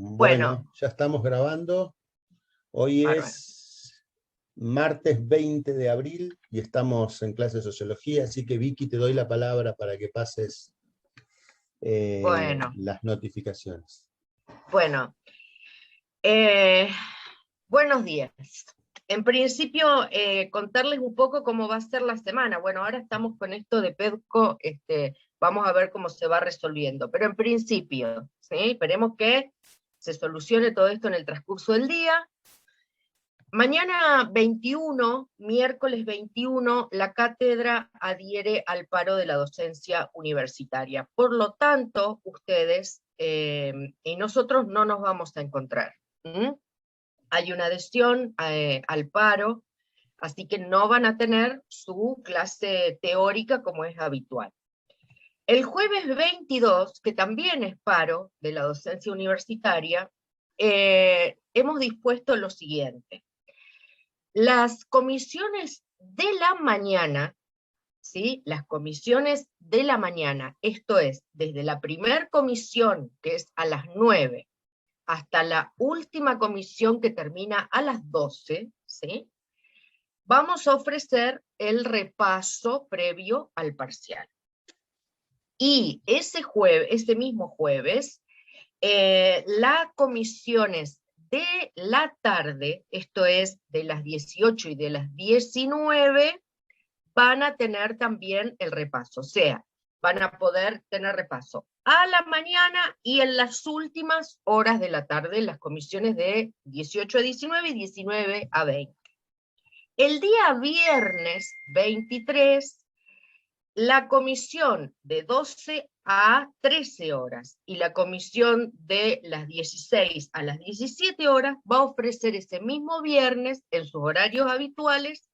Bueno, ya estamos grabando. Hoy Bárbaro. es martes 20 de abril y estamos en clase de sociología, así que Vicky, te doy la palabra para que pases Bueno, las notificaciones. bueno. Buenos días. En principio, contarles un poco cómo va a ser la semana. Bueno, ahora estamos con esto de PEDCO, vamos a ver cómo se va resolviendo. Pero en principio, ¿sí? Esperemos que se solucione todo esto en el transcurso del día. Mañana 21, miércoles 21, la cátedra adhiere al paro de la docencia universitaria. Por lo tanto, ustedes y nosotros no nos vamos a encontrar. Hay una adhesión al paro, así que no van a tener su clase teórica como es habitual. El jueves 22, que también es paro de la docencia universitaria, hemos dispuesto lo siguiente. Las comisiones de la mañana, ¿sí? Las comisiones de la mañana, esto es, desde la primer comisión, que es a las 9, hasta la última comisión que termina a las 12, ¿sí? Vamos a ofrecer el repaso previo al parcial. Y ese mismo jueves, las comisiones de la tarde, esto es de las 18 y de las 19, van a tener también el repaso, o sea, van a poder tener repaso a la mañana y en las últimas horas de la tarde, las comisiones de 18 a 19 y 19 a 20. El día viernes 23, la comisión de 12 a 13 horas y la comisión de las 16 a las 17 horas va a ofrecer ese mismo viernes, en sus horarios habituales,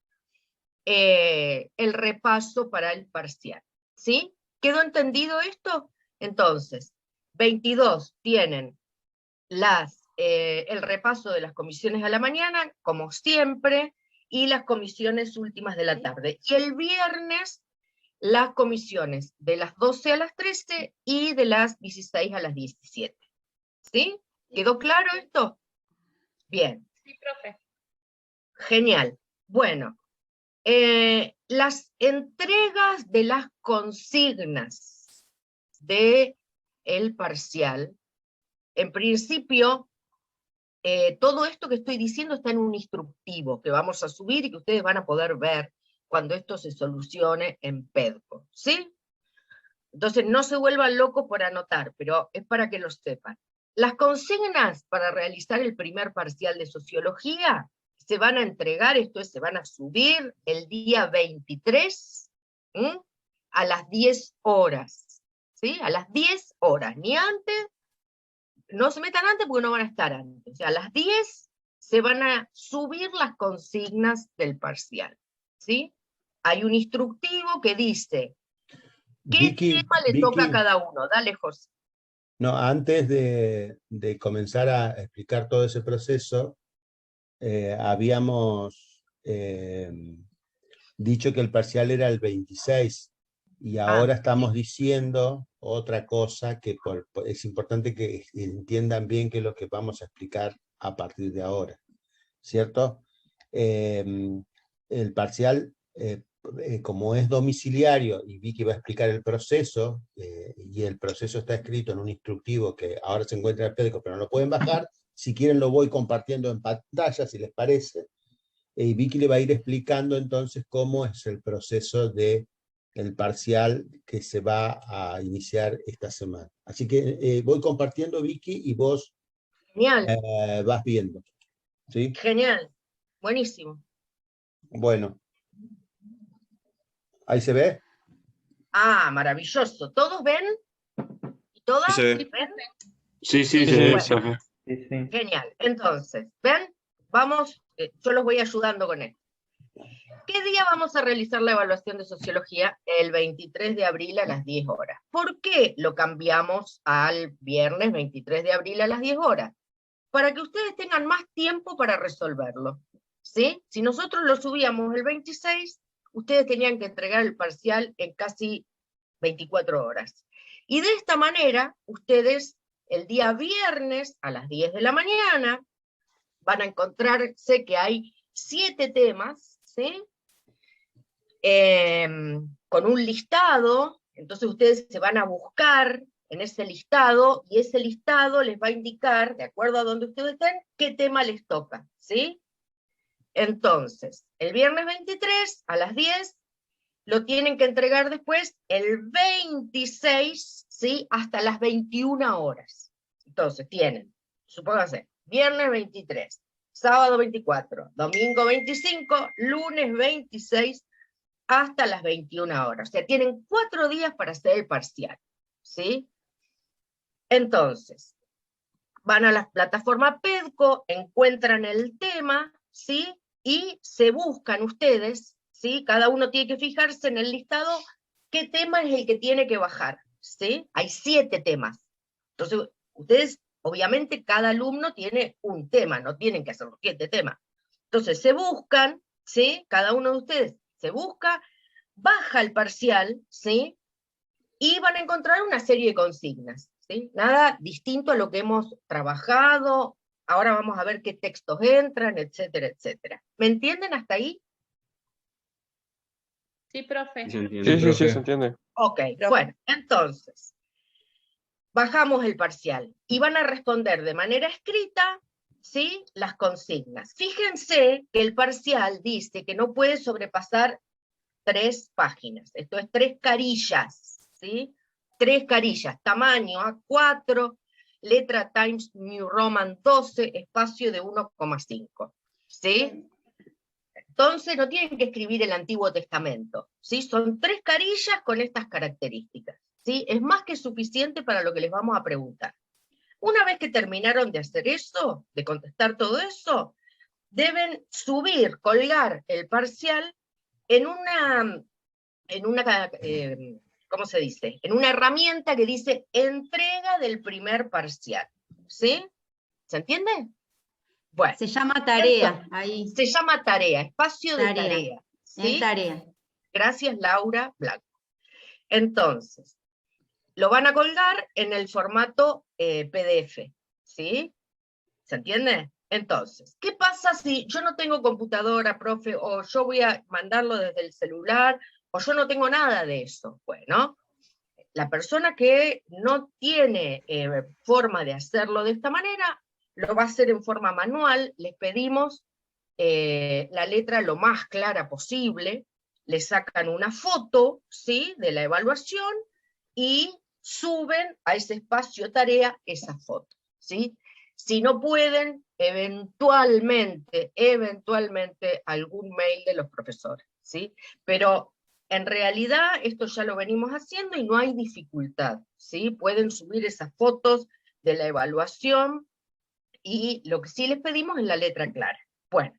el repaso para el parcial. ¿Sí? ¿Quedó entendido esto? Entonces, 22 tienen el repaso de las comisiones a la mañana, como siempre, y las comisiones últimas de la tarde. Y el viernes, las comisiones de las 12 a las 13 y de las 16 a las 17. ¿Sí? ¿Quedó claro esto? Bien. Sí, profe. Genial. Bueno, las entregas de las consignas de el parcial, en principio, todo esto que estoy diciendo está en un instructivo que vamos a subir y que ustedes van a poder ver cuando esto se solucione en PEDCO, ¿sí? Entonces no se vuelvan locos por anotar, pero es para que lo sepan. Las consignas para realizar el primer parcial de sociología se van a entregar, esto es, se van a subir el día 23, a las 10 horas, ¿sí? A las 10 horas, ni antes, no se metan antes porque no van a estar antes. O sea, a las 10 se van a subir las consignas del parcial, ¿sí? Hay un instructivo que dice ¿qué tema le toca a cada uno? Dale, José. No, antes de comenzar a explicar todo ese proceso, habíamos dicho que el parcial era el 26 y ahora estamos diciendo otra cosa que es importante que entiendan bien qué es lo que vamos a explicar a partir de ahora, ¿cierto? El parcial, como es domiciliario, y Vicky va a explicar el proceso, y el proceso está escrito en un instructivo que ahora se encuentra en el PEDCO, pero no lo pueden bajar. Si quieren lo voy compartiendo en pantalla, si les parece. Y Vicky le va a ir explicando entonces cómo es el proceso del parcial que se va a iniciar esta semana. Así que voy compartiendo, Vicky, y vos vas viendo. ¿Sí? Genial, buenísimo. Bueno. ¿Ahí se ve? Ah, maravilloso. ¿Todos ven? ¿Y todas? Sí, ¿Ven? sí, Sí, se bueno. ve. Genial. Entonces, ¿ven? Vamos, yo los voy ayudando con esto. ¿Qué día vamos a realizar la evaluación de sociología? El 23 de abril a las 10 horas. ¿Por qué lo cambiamos al viernes 23 de abril a las 10 horas? Para que ustedes tengan más tiempo para resolverlo. ¿Sí? Si nosotros lo subíamos el 26, ustedes tenían que entregar el parcial en casi 24 horas. Y de esta manera, ustedes El día viernes a las 10 de la mañana van a encontrarse que hay 7 temas, ¿sí? Con un listado, entonces ustedes se van a buscar en ese listado, y ese listado les va a indicar, de acuerdo a donde ustedes estén, qué tema les toca, ¿sí? Entonces, el viernes 23 a las 10, lo tienen que entregar después el 26, ¿sí? Hasta las 21 horas. Entonces, tienen, supóngase, viernes 23, sábado 24, domingo 25, lunes 26, hasta las 21 horas. O sea, tienen 4 días para hacer el parcial, ¿sí? Entonces, van a la plataforma PEDCO, encuentran el tema, ¿sí? Y se buscan ustedes, ¿sí? Cada uno tiene que fijarse en el listado qué tema es el que tiene que bajar, ¿sí? Hay 7 temas. Entonces, ustedes, obviamente, cada alumno tiene un tema, no tienen que hacer los 7 temas. Entonces, se buscan, ¿sí? Cada uno de ustedes se busca, baja el parcial, ¿sí? Y van a encontrar una serie de consignas, ¿sí? Nada distinto a lo que hemos trabajado. Ahora vamos a ver qué textos entran, etcétera, etcétera. ¿Me entienden hasta ahí? Sí, profe. Se entiende, Sí, profe. se entiende. Ok, bueno, entonces, bajamos el parcial y van a responder de manera escrita, ¿sí? Las consignas. Fíjense que el parcial dice que no puede sobrepasar 3 páginas, esto es 3 carillas, ¿sí? 3 carillas, tamaño A4, letra Times New Roman 12, espacio de 1,5, ¿sí? Entonces no tienen que escribir el Antiguo Testamento, ¿sí? Son 3 carillas con estas características, ¿sí? Es más que suficiente para lo que les vamos a preguntar. Una vez que terminaron de hacer eso, de contestar todo eso, deben subir, colgar el parcial en una ¿cómo se dice? En una herramienta que dice entrega del primer parcial, ¿sí? ¿Se entiende? Bueno. Se llama tarea, entonces, ahí. se llama tarea, espacio de tarea, ¿sí? En tarea. Gracias, Laura Blanco. Entonces, lo van a colgar en el formato PDF, ¿sí? ¿Se entiende? Entonces, ¿qué pasa si yo no tengo computadora, profe, o yo voy a mandarlo desde el celular, o yo no tengo nada de eso? Bueno, la persona que no tiene forma de hacerlo de esta manera, lo va a hacer en forma manual. Les pedimos la letra lo más clara posible, le sacan una foto, ¿sí?, de la evaluación, y suben a ese espacio tarea esa foto, ¿sí? Si no pueden, eventualmente algún mail de los profesores, ¿sí? Pero en realidad esto ya lo venimos haciendo y no hay dificultad, ¿sí? Pueden subir esas fotos de la evaluación, y lo que sí les pedimos es la letra clara. Bueno,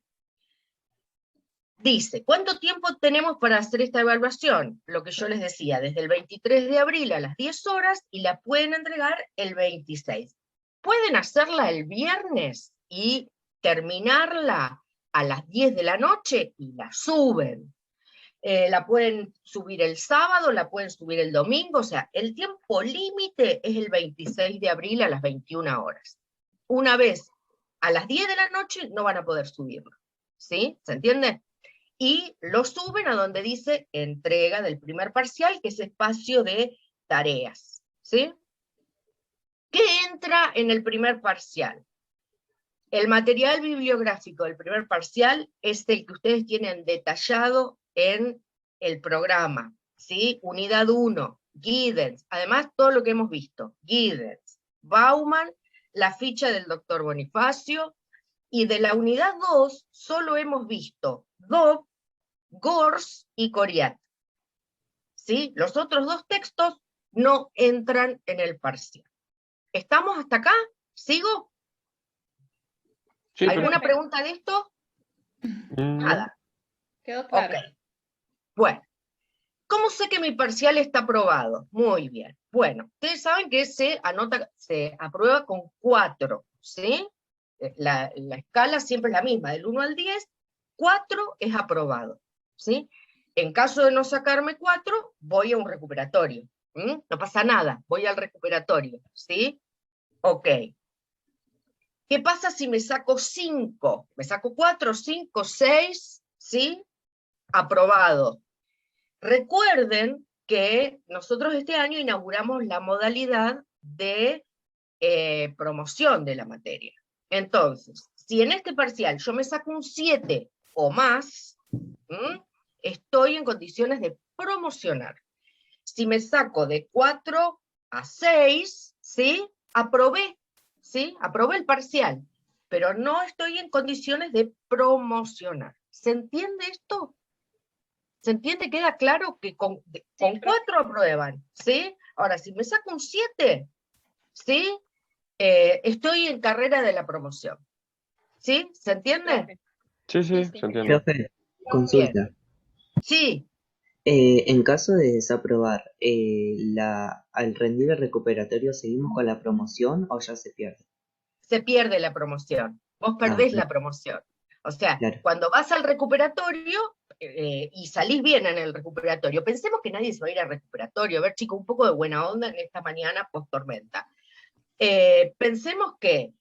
dice, ¿cuánto tiempo tenemos para hacer esta evaluación? Lo que yo les decía, desde el 23 de abril a las 10 horas, y la pueden entregar el 26. Pueden hacerla el viernes y terminarla a las 10 de la noche y la suben. La pueden subir el sábado, la pueden subir el domingo, o sea, el tiempo límite es el 26 de abril a las 21 horas. Una vez a las 10 de la noche no van a poder subirlo, ¿sí? ¿Se entiende? Y lo suben a donde dice entrega del primer parcial, que es espacio de tareas, ¿sí? ¿Qué entra en el primer parcial? El material bibliográfico del primer parcial es el que ustedes tienen detallado en el programa, ¿sí? Unidad 1, Giddens, además todo lo que hemos visto, Giddens, Bauman, la ficha del doctor Bonifacio, y de la unidad 2 solo hemos visto Dobb, Gors y Coriat, ¿sí? Los otros 2 textos no entran en el parcial. ¿Estamos hasta acá? ¿Sigo? Sí, ¿Alguna pregunta de esto? Nada. Quedó claro. Ok. Bueno, ¿cómo sé que mi parcial está aprobado? Muy bien. Bueno, ustedes saben que se aprueba con 4, ¿sí? La escala siempre es la misma, del 1 al 10, 4 es aprobado, ¿sí? En caso de no sacarme 4, voy a un recuperatorio. No pasa nada, voy al recuperatorio, ¿sí? Ok. ¿Qué pasa si me saco 5? Me saco 4, 5, 6, ¿sí? Aprobado. Recuerden que nosotros este año inauguramos la modalidad de promoción de la materia. Entonces, si en este parcial yo me saco un 7 o más, estoy en condiciones de promocionar. Si me saco de 4 a 6, ¿sí? Aprobé, ¿sí? Aprobé el parcial, pero no estoy en condiciones de promocionar. ¿Se entiende esto? ¿Se entiende? ¿Queda claro que con 4 aprueban? ¿Sí? Ahora, si me saco un 7, ¿sí? Estoy en carrera de la promoción. ¿Sí? ¿Se entiende? Sí, sí, Sí. se entiende. Profe, Bien. consulta. Sí, En caso de desaprobar, al rendir el recuperatorio, ¿seguimos con la promoción o ya se pierde? se pierde la promoción. Vos perdés la Claro, promoción. O sea, claro. cuando vas al recuperatorio y salís bien en el recuperatorio, pensemos que nadie se va a ir al recuperatorio. A ver, chicos, un poco de buena onda en esta mañana post tormenta. Pensemos que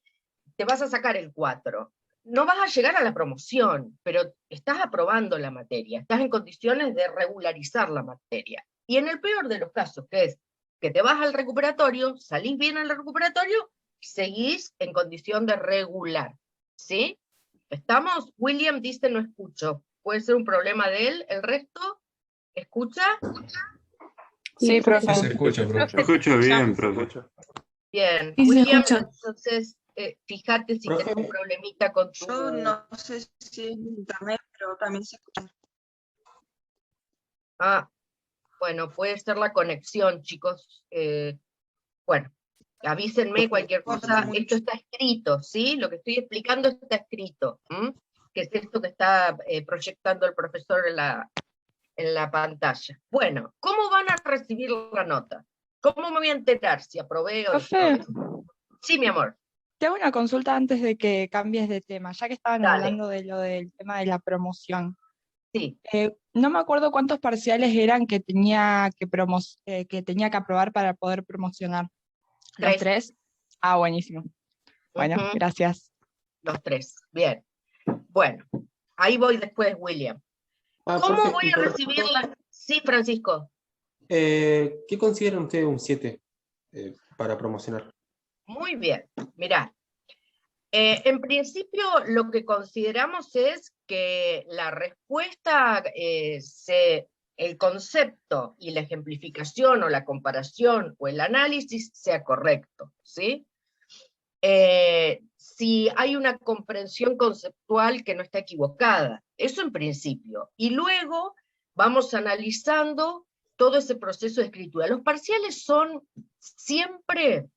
te vas a sacar el 4. No vas a llegar a la promoción, pero estás aprobando la materia, estás en condiciones de regularizar la materia. Y en el peor de los casos, que es que te vas al recuperatorio, salís bien al recuperatorio, seguís en condición de regular. ¿Sí? ¿Estamos? William dice no escucho. ¿Puede ser un problema de él? ¿El resto? ¿Escucha? Sí, profe. Se escucha, profe. Se Escucho bien, Se profe. escucha. Bien. Sí, se William, escucha. entonces, fíjate si tenés un problemita con tu... Yo no sé si es internet, pero también se escucha. Ah, bueno, puede ser la conexión, chicos. Bueno, avísenme cualquier cosa. mucho. Esto está escrito, ¿sí? Lo que estoy explicando está escrito. Que es esto que está proyectando el profesor en la pantalla. Bueno, ¿cómo van a recibir la nota? ¿Cómo me voy a enterar si aprobé o Profe, desprobé? Sí, mi amor. te hago una consulta antes de que cambies de tema, ya que estaban Dale. hablando de lo del tema de la promoción. Sí, No me acuerdo cuántos parciales eran que tenía que tenía que aprobar para poder promocionar. ¿Los 3. 3? Ah, buenísimo. Bueno, Ujú. gracias. Los 3. Bien. Bueno, ahí voy después, William. ¿Cómo Profe, voy y a por recibir ejemplo, la...? Sí, Francisco. ¿qué consideran ustedes un 7 para promocionar? Muy bien. Mirá. En principio, lo que consideramos es que la respuesta, el concepto y la ejemplificación o la comparación o el análisis sea correcto, ¿sí? Si hay una comprensión conceptual que no está equivocada, eso en principio. Y luego vamos analizando todo ese proceso de escritura. Los parciales son siempre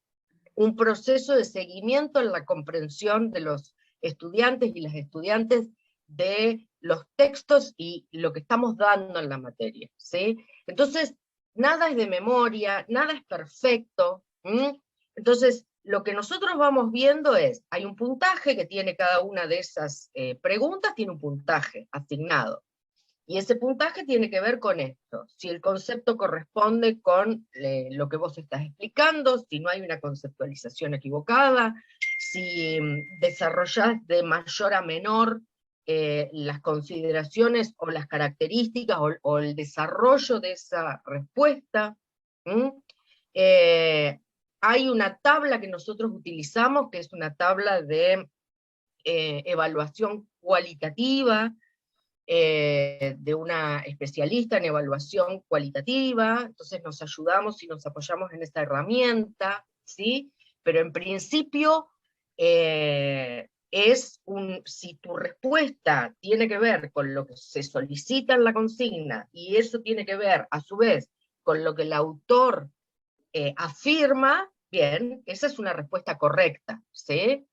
un proceso de seguimiento en la comprensión de los estudiantes y las estudiantes de los textos y lo que estamos dando en la materia, ¿sí? Entonces, nada es de memoria, nada es perfecto. Entonces, lo que nosotros vamos viendo es, hay un puntaje que tiene cada una de esas preguntas, tiene un puntaje asignado. Y ese puntaje tiene que ver con esto, si el concepto corresponde con lo que vos estás explicando, si no hay una conceptualización equivocada, si desarrollás de mayor a menor las consideraciones o las características o el desarrollo de esa respuesta. Hay una tabla que nosotros utilizamos, que es una tabla de evaluación cualitativa, de una especialista en evaluación cualitativa, entonces nos ayudamos y nos apoyamos en esta herramienta, ¿sí? Pero en principio si tu respuesta tiene que ver con lo que se solicita en la consigna, y eso tiene que ver, a su vez, con lo que el autor afirma, bien, esa es una respuesta correcta, ¿sí?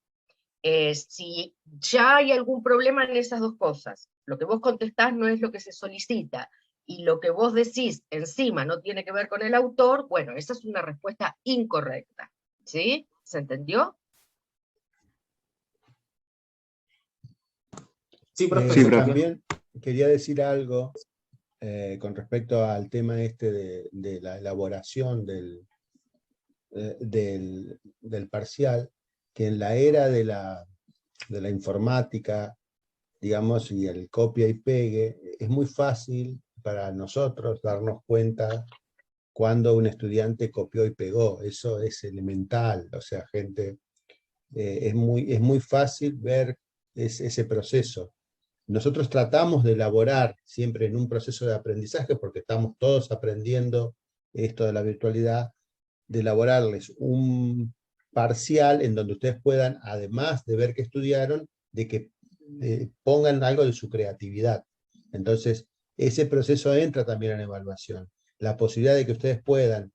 Si ya hay algún problema en esas dos cosas, lo que vos contestás no es lo que se solicita, y lo que vos decís encima no tiene que ver con el autor, bueno, esa es una respuesta incorrecta, ¿sí? ¿Se entendió? Sí, profe. Sí, profe. También quería decir algo con respecto al tema este de la elaboración del parcial, que en la era de la informática, digamos, y el copia y pegue, es muy fácil para nosotros darnos cuenta cuando un estudiante copió y pegó. Eso es elemental, o sea, gente, es muy fácil ver ese proceso. Nosotros tratamos de elaborar siempre en un proceso de aprendizaje, porque estamos todos aprendiendo esto de la virtualidad, de elaborarles un parcial en donde ustedes puedan, además de ver que estudiaron, de que pongan algo de su creatividad. Entonces, ese proceso entra también en evaluación. La posibilidad de que ustedes puedan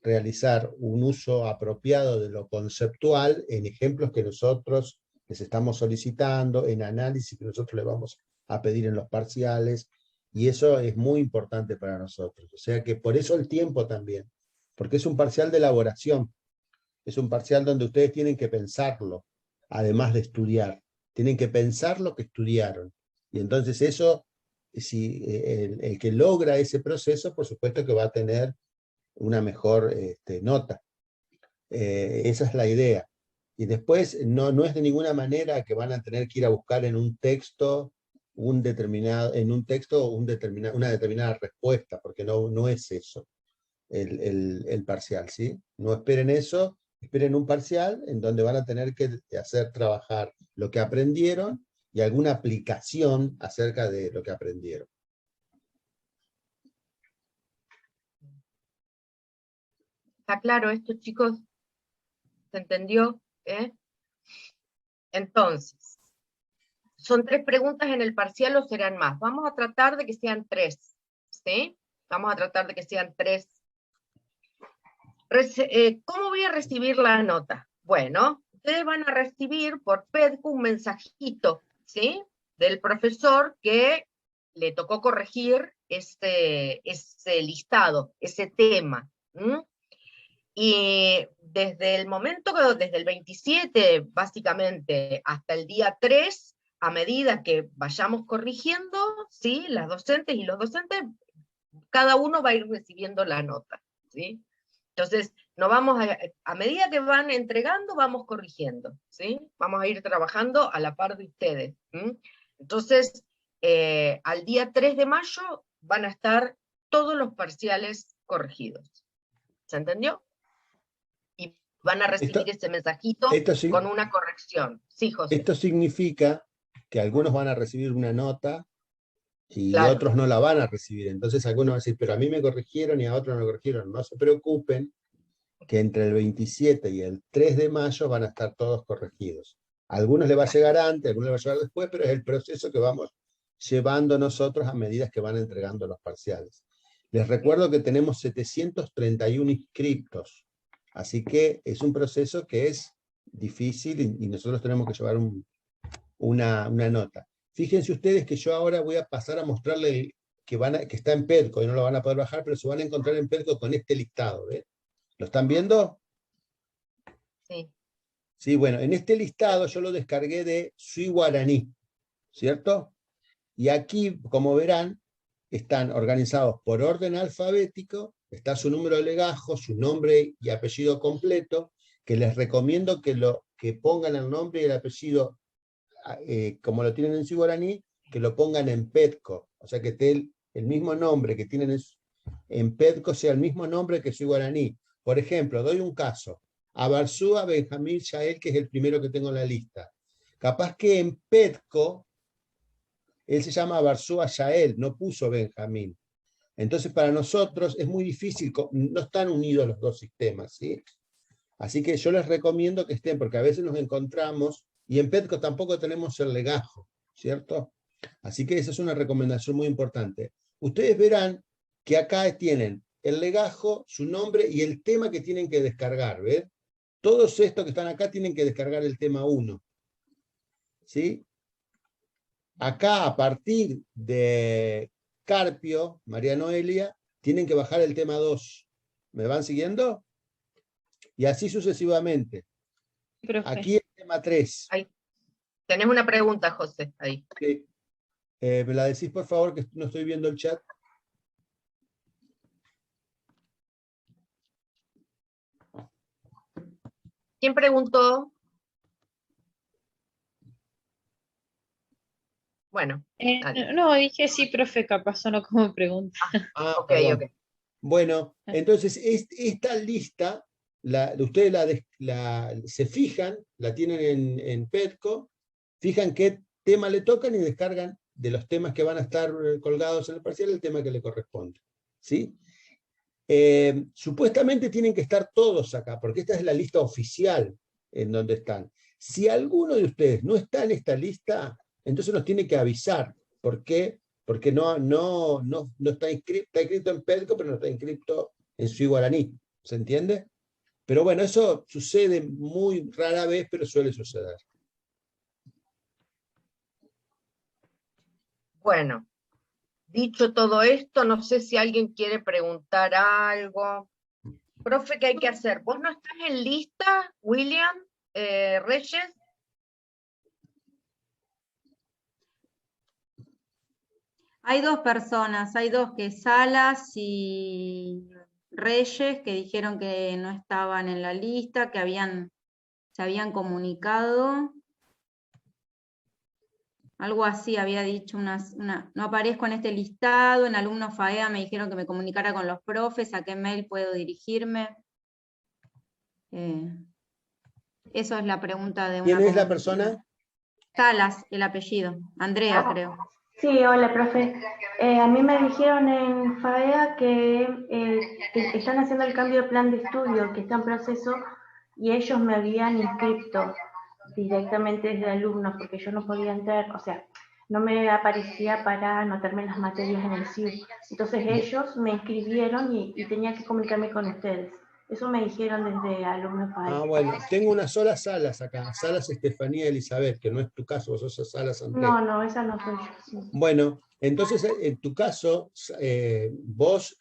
realizar un uso apropiado de lo conceptual en ejemplos que nosotros les estamos solicitando, en análisis que nosotros les vamos a pedir en los parciales, y eso es muy importante para nosotros. O sea que por eso el tiempo también, porque es un parcial de elaboración, es un parcial donde ustedes tienen que pensarlo, además de estudiar, tienen que pensar lo que estudiaron, y entonces eso, si el que logra ese proceso, por supuesto que va a tener una mejor nota. Esa es la idea. Y después no es de ninguna manera que van a tener que ir a buscar en un texto una determinada respuesta, porque no es eso el parcial, ¿sí? No esperen eso, esperen un parcial en donde van a tener que hacer trabajar lo que aprendieron y alguna aplicación acerca de lo que aprendieron. ¿Está claro esto, chicos? ¿Se entendió? Entonces, ¿son 3 preguntas en el parcial o serán más? Vamos a tratar de que sean 3, ¿sí? Vamos a tratar de que sean 3. ¿Cómo voy a recibir la nota? Bueno, ustedes van a recibir por PEDCO un mensajito, ¿sí? Del profesor que le tocó corregir ese listado, ese tema. Y desde el 27, básicamente, hasta el día 3, a medida que vayamos corrigiendo, ¿sí? Las docentes y los docentes, cada uno va a ir recibiendo la nota, ¿sí? Entonces, no vamos a medida que van entregando, vamos corrigiendo, ¿sí? Vamos a ir trabajando a la par de ustedes. Entonces, al día 3 de mayo van a estar todos los parciales corregidos. ¿Se entendió? Y van a recibir ese mensajito con una corrección. Sí, José. Esto significa que algunos van a recibir una nota y Claro. otros no la van a recibir. Entonces algunos van a decir, pero a mí me corrigieron y a otros no me corrigieron. No se preocupen, que entre el 27 y el 3 de mayo van a estar todos corregidos. A algunos les va a llegar antes, a algunos les va a llegar después, pero es el proceso que vamos llevando nosotros a medida que van entregando los parciales. Les recuerdo que tenemos 731 inscriptos, así que es un proceso que es difícil y nosotros tenemos que llevar una nota. Fíjense ustedes que yo ahora voy a pasar a mostrarle que está en PEDCO y no lo van a poder bajar, pero se van a encontrar en PEDCO con este listado, ¿ves? ¿Lo están viendo? Sí. Sí, bueno, en este listado yo lo descargué de Sui Guaraní, ¿cierto? Y aquí, como verán, están organizados por orden alfabético, está su número de legajo, su nombre y apellido completo, que les recomiendo que pongan el nombre y el apellido, como lo tienen en Sui Guaraní, que lo pongan en PEDCO, o sea que esté el mismo nombre que tienen en PEDCO sea el mismo nombre que Sui Guaraní. Por ejemplo, doy un caso, Abarzúa Benjamín Yael, que es el primero que tengo en la lista. Capaz que en PEDCO él se llama Abarzúa Yael, no puso Benjamín. Entonces para nosotros es muy difícil, no están unidos los dos sistemas, ¿sí? Así que yo les recomiendo que estén, porque a veces nos encontramos, y en PEDCO tampoco tenemos el legajo, ¿cierto? Así que esa es una recomendación muy importante. Ustedes verán que acá tienen el legajo, su nombre y el tema que tienen que descargar, ¿ven? Todos estos que están acá tienen que descargar el tema 1. ¿Sí? Acá, a partir de Carpio, María Noelia, tienen que bajar el tema 2. ¿Me van siguiendo? Y así sucesivamente. Profe. Aquí el tema 3. Ahí. Tenés una pregunta, José, ahí. Sí. ¿Me la decís, por favor, que no estoy viendo el chat? ¿Quién preguntó? Bueno, dale. No, dije sí, profe, capaz sonó como pregunta. Ah, Ok, perdón. ok. Bueno, entonces esta lista, ustedes se fijan, la tienen en Petco, fijan qué tema le tocan y descargan de los temas que van a estar colgados en el parcial el tema que le corresponde. ¿Sí? Supuestamente tienen que estar todos acá, porque esta es la lista oficial en donde están. Si alguno de ustedes no está en esta lista, entonces nos tiene que avisar. ¿Por qué? Porque no está inscrito en Petco, pero no está inscrito en Sui Guaraní. ¿Se entiende? Pero bueno, eso sucede muy rara vez, pero suele suceder. Bueno, dicho todo esto, no sé si alguien quiere preguntar algo. Profe, ¿qué hay que hacer? ¿Vos no estás en lista, William Reyes? Hay dos personas, hay dos, que Salas y Reyes, que dijeron que no estaban en la lista, que se habían comunicado. Algo así había dicho, no aparezco en este listado, en alumnos FAEA me dijeron que me comunicara con los profes, ¿a qué mail puedo dirigirme? Eso es la pregunta de una ¿Quién es la comunidad. persona? Salas, el apellido, Andrea creo. Sí, hola, profe. A mí me dijeron en FAEA que están haciendo el cambio de plan de estudio, que está en proceso, y ellos me habían inscrito directamente desde alumnos, porque yo no podía entrar, o sea, no me aparecía para anotarme las materias en el CIU. Entonces ellos me inscribieron y tenía que comunicarme con ustedes. Eso me dijeron desde alumnos FAEA. Ah, bueno, tengo una sola Salas acá, Salas Estefanía Elizabeth, que no es tu caso, vos sos Salas Andrea. No, esa no soy yo. Bueno, entonces en tu caso, vos,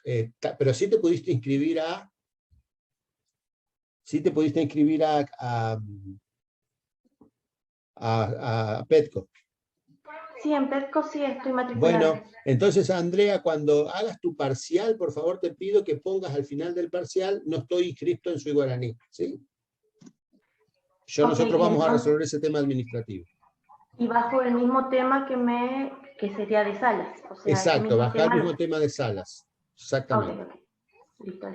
pero sí te pudiste inscribir a Petco. Sí, en Petco sí estoy matriculada. Bueno, entonces Andrea, cuando hagas tu parcial, por favor te pido que pongas al final del parcial, no estoy inscrito en Sui Guaraní, ¿sí? Nosotros vamos a resolver ese tema administrativo. Y bajo el mismo tema que sería de Salas. O sea, exacto, baja el mismo tema de Salas. Exactamente. Okay. Listo.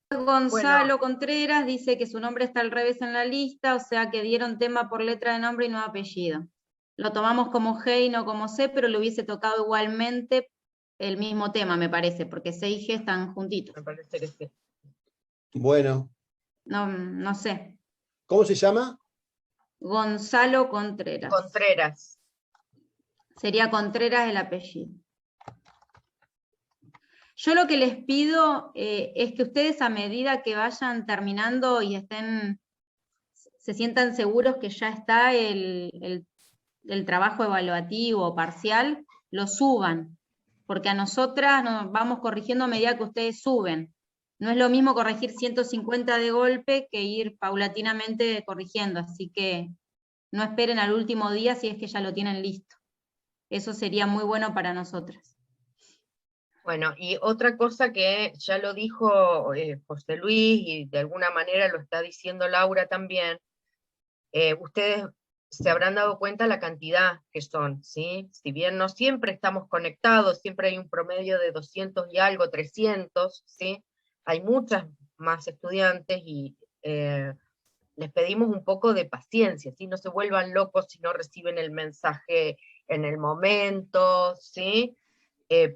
Gonzalo Contreras dice que su nombre está al revés en la lista, o sea que dieron tema por letra de nombre y no apellido. Lo tomamos como G y no como C, pero le hubiese tocado igualmente el mismo tema, me parece, porque C y G están juntitos. Me parece que sí. Bueno. No sé. ¿Cómo se llama? Gonzalo Contreras. Contreras. Sería Contreras el apellido. Yo lo que les pido es que ustedes, a medida que vayan terminando y se sientan seguros que ya está el trabajo evaluativo parcial, lo suban, porque a nosotras nos vamos corrigiendo a medida que ustedes suben. No es lo mismo corregir 150 de golpe que ir paulatinamente corrigiendo, así que no esperen al último día si es que ya lo tienen listo. Eso sería muy bueno para nosotras. Bueno, y otra cosa que ya lo dijo José Luis, y de alguna manera lo está diciendo Laura también, ustedes se habrán dado cuenta la cantidad que son, ¿sí? Si bien no siempre estamos conectados, siempre hay un promedio de 200 y algo, 300, ¿sí? Hay muchas más estudiantes y les pedimos un poco de paciencia, ¿sí? No se vuelvan locos si no reciben el mensaje en el momento, ¿sí?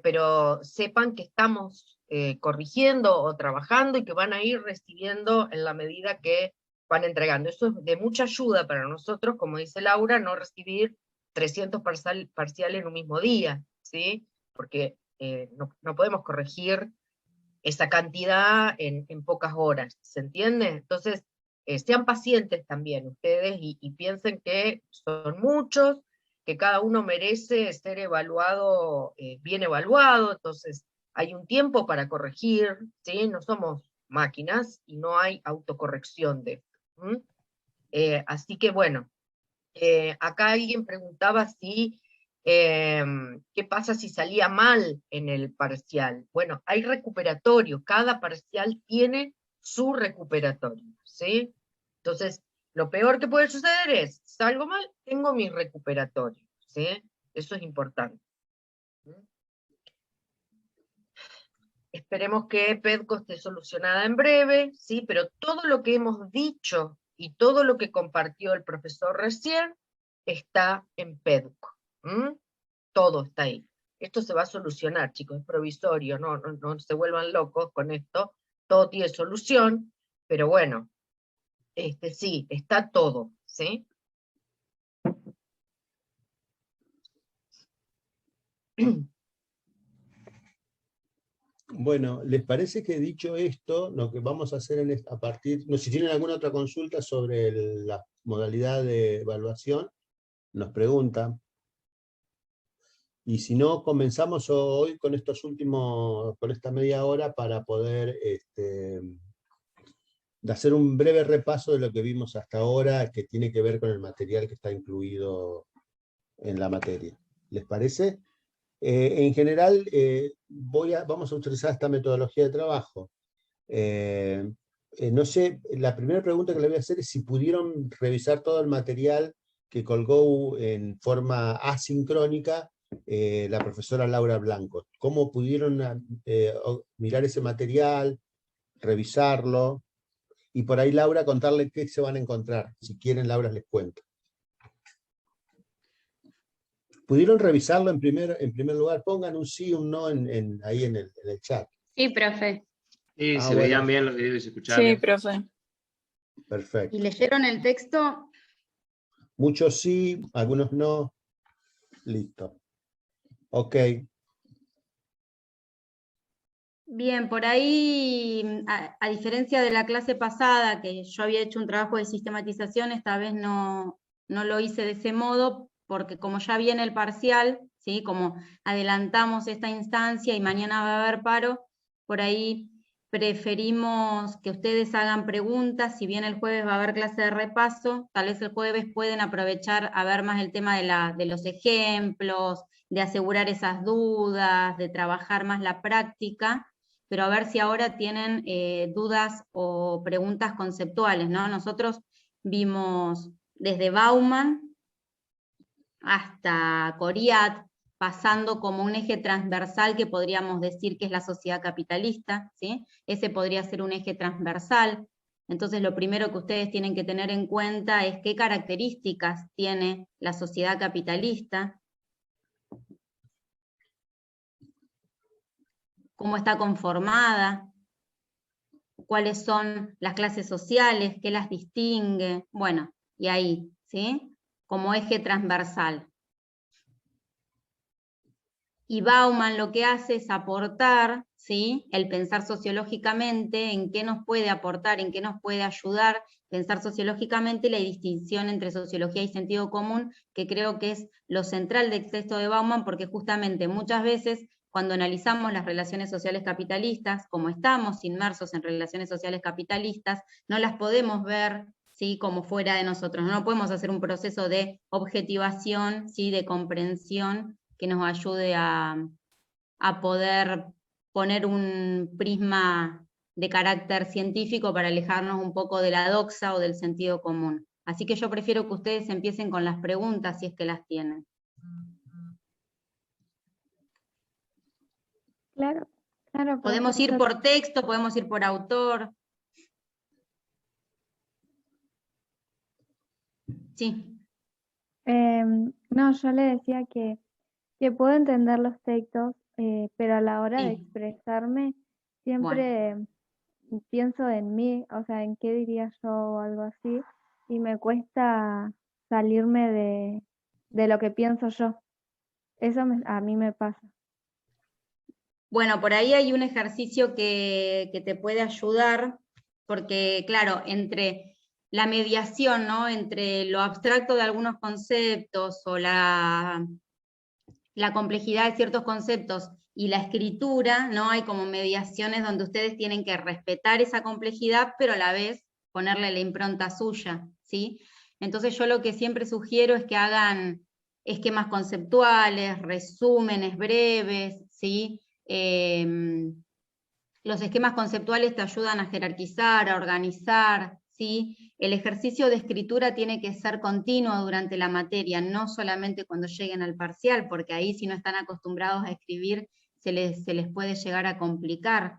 Pero sepan que estamos corrigiendo o trabajando y que van a ir recibiendo en la medida que van entregando. Eso es de mucha ayuda para nosotros, como dice Laura, no recibir 300 parciales en un mismo día, ¿sí? Porque no podemos corregir esa cantidad en pocas horas, ¿se entiende? Entonces, sean pacientes también ustedes y piensen que son muchos, que cada uno merece ser evaluado, bien evaluado, entonces hay un tiempo para corregir, ¿sí? No somos máquinas y no hay autocorrección de esto. Así que bueno, acá alguien preguntaba si, ¿qué pasa si salía mal en el parcial? Bueno, hay recuperatorio, cada parcial tiene su recuperatorio, ¿sí? Entonces, lo peor que puede suceder es, salgo mal, tengo mi recuperatorio, ¿sí? Eso es importante. Esperemos que PEDCO esté solucionada en breve, ¿sí? Pero todo lo que hemos dicho y todo lo que compartió el profesor recién está en PEDCO. Todo está ahí. Esto se va a solucionar, chicos, es provisorio, no se vuelvan locos con esto, todo tiene solución, pero bueno, sí, está todo, ¿sí? Bueno, ¿les parece que dicho esto, lo que vamos a hacer a partir, no, si tienen alguna otra consulta sobre la modalidad de evaluación, nos preguntan. Y si no, comenzamos hoy con con esta media hora para poder de hacer un breve repaso de lo que vimos hasta ahora, que tiene que ver con el material que está incluido en la materia. ¿Les parece? En general, vamos a utilizar esta metodología de trabajo. No sé, la primera pregunta que le voy a hacer es si pudieron revisar todo el material que colgó en forma asincrónica la profesora Laura Blanco. ¿Cómo pudieron mirar ese material, revisarlo? Y por ahí, Laura, contarle qué se van a encontrar. Si quieren, Laura les cuento. ¿Pudieron revisarlo en primer lugar? Pongan un sí o un no ahí en el chat. Sí, profe. Sí, se bueno. veían bien los videos y se escuchaban Sí, bien. profe. Perfecto. ¿Y leyeron el texto? Muchos sí, algunos no. Listo. Ok. Bien, por ahí, a diferencia de la clase pasada, que yo había hecho un trabajo de sistematización, esta vez no lo hice de ese modo, porque como ya viene el parcial, ¿sí? Como adelantamos esta instancia y mañana va a haber paro, por ahí preferimos que ustedes hagan preguntas. Si bien el jueves va a haber clase de repaso, tal vez el jueves pueden aprovechar a ver más el tema de los ejemplos, de asegurar esas dudas, de trabajar más la práctica, pero a ver si ahora tienen dudas o preguntas conceptuales, ¿no? Nosotros vimos desde Bauman hasta Coriat, pasando como un eje transversal que podríamos decir que es la sociedad capitalista, ¿sí? Ese podría ser un eje transversal. Entonces lo primero que ustedes tienen que tener en cuenta es qué características tiene la sociedad capitalista, cómo está conformada, cuáles son las clases sociales, qué las distingue, bueno, y ahí, ¿sí? Como eje transversal. Y Bauman lo que hace es aportar, ¿sí? El pensar sociológicamente, en qué nos puede aportar, en qué nos puede ayudar pensar sociológicamente, la distinción entre sociología y sentido común, que creo que es lo central del texto de Bauman, porque justamente muchas veces cuando analizamos las relaciones sociales capitalistas, como estamos inmersos en relaciones sociales capitalistas, no las podemos ver, ¿sí? Como fuera de nosotros, no podemos hacer un proceso de objetivación, ¿sí? De comprensión, que nos ayude a poder poner un prisma de carácter científico para alejarnos un poco de la doxa o del sentido común. Así que yo prefiero que ustedes empiecen con las preguntas si es que las tienen. Claro. Podemos ir por texto, podemos ir por autor. Sí. No, yo le decía que puedo entender los textos, pero a la hora de Sí. expresarme siempre pienso en mí, o sea, en qué diría yo o algo así, y me cuesta salirme de lo que pienso yo. Eso a mí me pasa. Bueno, por ahí hay un ejercicio que te puede ayudar, porque claro, entre la mediación, ¿no? Entre lo abstracto de algunos conceptos o la complejidad de ciertos conceptos y la escritura, ¿no? Hay como mediaciones donde ustedes tienen que respetar esa complejidad, pero a la vez ponerle la impronta suya, ¿sí? Entonces yo lo que siempre sugiero es que hagan esquemas conceptuales, resúmenes breves, ¿sí? Los esquemas conceptuales te ayudan a jerarquizar, a organizar, ¿sí? El ejercicio de escritura tiene que ser continuo durante la materia, no solamente cuando lleguen al parcial, porque ahí si no están acostumbrados a escribir, se les puede llegar a complicar.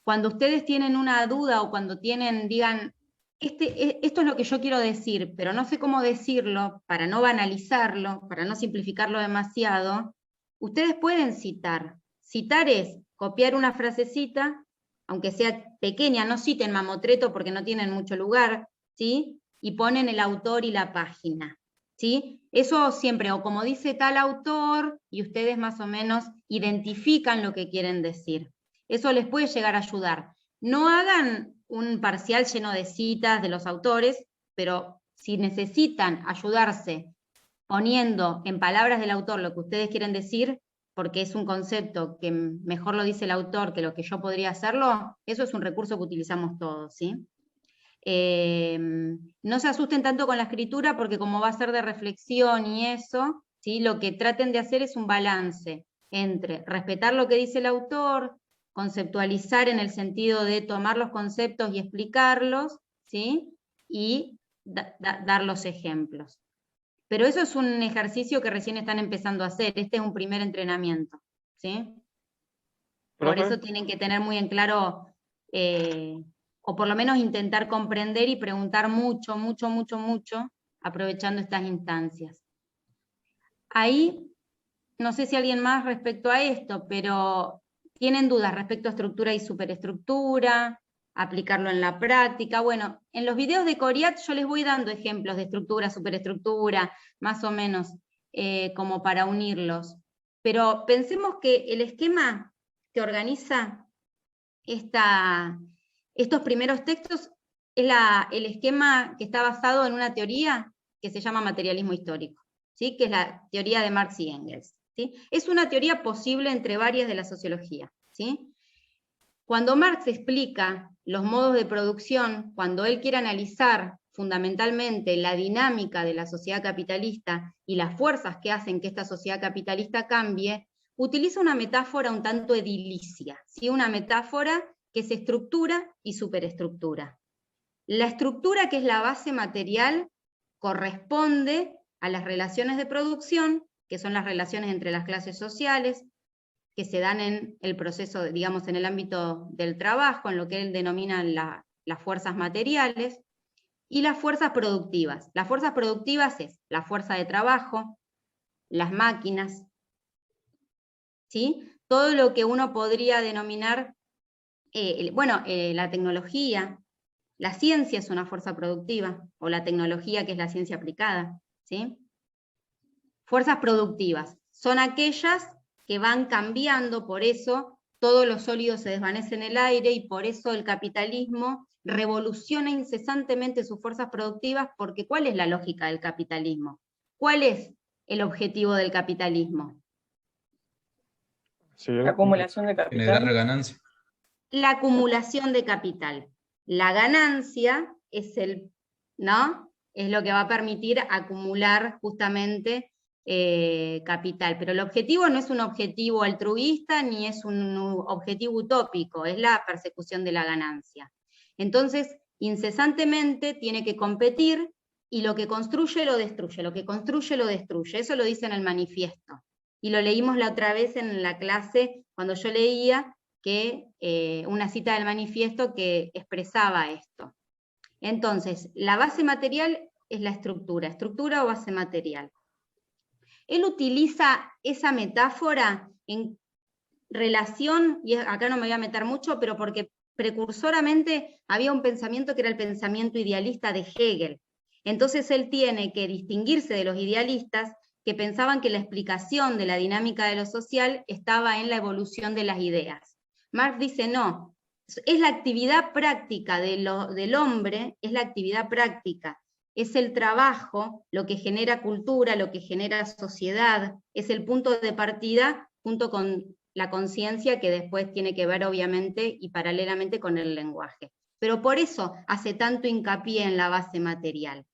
Cuando ustedes tienen una duda o cuando digan, esto es lo que yo quiero decir, pero no sé cómo decirlo, para no banalizarlo, para no simplificarlo demasiado, ustedes pueden citar. Citar es copiar una frasecita, aunque sea pequeña, no citen mamotreto porque no tienen mucho lugar, ¿sí? Y ponen el autor y la página, ¿sí? Eso siempre, o como dice tal autor, y ustedes más o menos identifican lo que quieren decir. Eso les puede llegar a ayudar. No hagan un parcial lleno de citas de los autores, pero si necesitan ayudarse poniendo en palabras del autor lo que ustedes quieren decir, porque es un concepto que mejor lo dice el autor que lo que yo podría hacerlo, eso es un recurso que utilizamos todos, ¿sí? No se asusten tanto con la escritura, porque como va a ser de reflexión y eso, ¿sí? Lo que traten de hacer es un balance entre respetar lo que dice el autor, conceptualizar en el sentido de tomar los conceptos y explicarlos, ¿sí? Y dar los ejemplos. Pero eso es un ejercicio que recién están empezando a hacer, este es un primer entrenamiento, ¿sí? Por eso tienen que tener muy en claro, o por lo menos intentar comprender y preguntar mucho, aprovechando estas instancias. Ahí, no sé si alguien más respecto a esto, pero ¿tienen dudas respecto a estructura y superestructura? Aplicarlo en la práctica. Bueno, en los videos de Coriat yo les voy dando ejemplos de estructura, superestructura, más o menos, como para unirlos. Pero pensemos que el esquema que organiza estos primeros textos es el esquema que está basado en una teoría que se llama materialismo histórico, ¿sí? Que es la teoría de Marx y Engels, ¿sí? Es una teoría posible entre varias de la sociología, ¿sí? Cuando Marx explica los modos de producción, cuando él quiere analizar fundamentalmente la dinámica de la sociedad capitalista y las fuerzas que hacen que esta sociedad capitalista cambie, utiliza una metáfora un tanto edilicia, ¿sí? Una metáfora que es estructura y superestructura. La estructura, que es la base material, corresponde a las relaciones de producción, que son las relaciones entre las clases sociales, que se dan en el proceso, digamos, en el ámbito del trabajo, en lo que él denomina las fuerzas materiales, y las fuerzas productivas. Las fuerzas productivas es la fuerza de trabajo, las máquinas, ¿sí? Todo lo que uno podría denominar, la tecnología, la ciencia es una fuerza productiva, o la tecnología, que es la ciencia aplicada, ¿sí? Fuerzas productivas son aquellas que van cambiando, por eso todos los sólidos se desvanecen en el aire, y por eso el capitalismo revoluciona incesantemente sus fuerzas productivas, porque ¿cuál es la lógica del capitalismo? ¿Cuál es el objetivo del capitalismo? La acumulación de capital. Generar ganancia. La acumulación de capital. La ganancia es ¿no? Es lo que va a permitir acumular justamente capital, pero el objetivo no es un objetivo altruista ni es un objetivo utópico, es la persecución de la ganancia. Entonces, incesantemente tiene que competir, y lo que construye lo destruye, lo que construye lo destruye, eso lo dice en el manifiesto. Y lo leímos la otra vez en la clase, cuando yo leía una cita del manifiesto que expresaba esto. Entonces, la base material es la estructura o base material. Él utiliza esa metáfora en relación, y acá no me voy a meter mucho, pero porque precursoramente había un pensamiento que era el pensamiento idealista de Hegel. Entonces él tiene que distinguirse de los idealistas que pensaban que la explicación de la dinámica de lo social estaba en la evolución de las ideas. Marx dice no, es la actividad práctica del hombre, es la actividad práctica. Es el trabajo lo que genera cultura, lo que genera sociedad, es el punto de partida junto con la conciencia, que después tiene que ver obviamente y paralelamente con el lenguaje. Pero por eso hace tanto hincapié en la base material.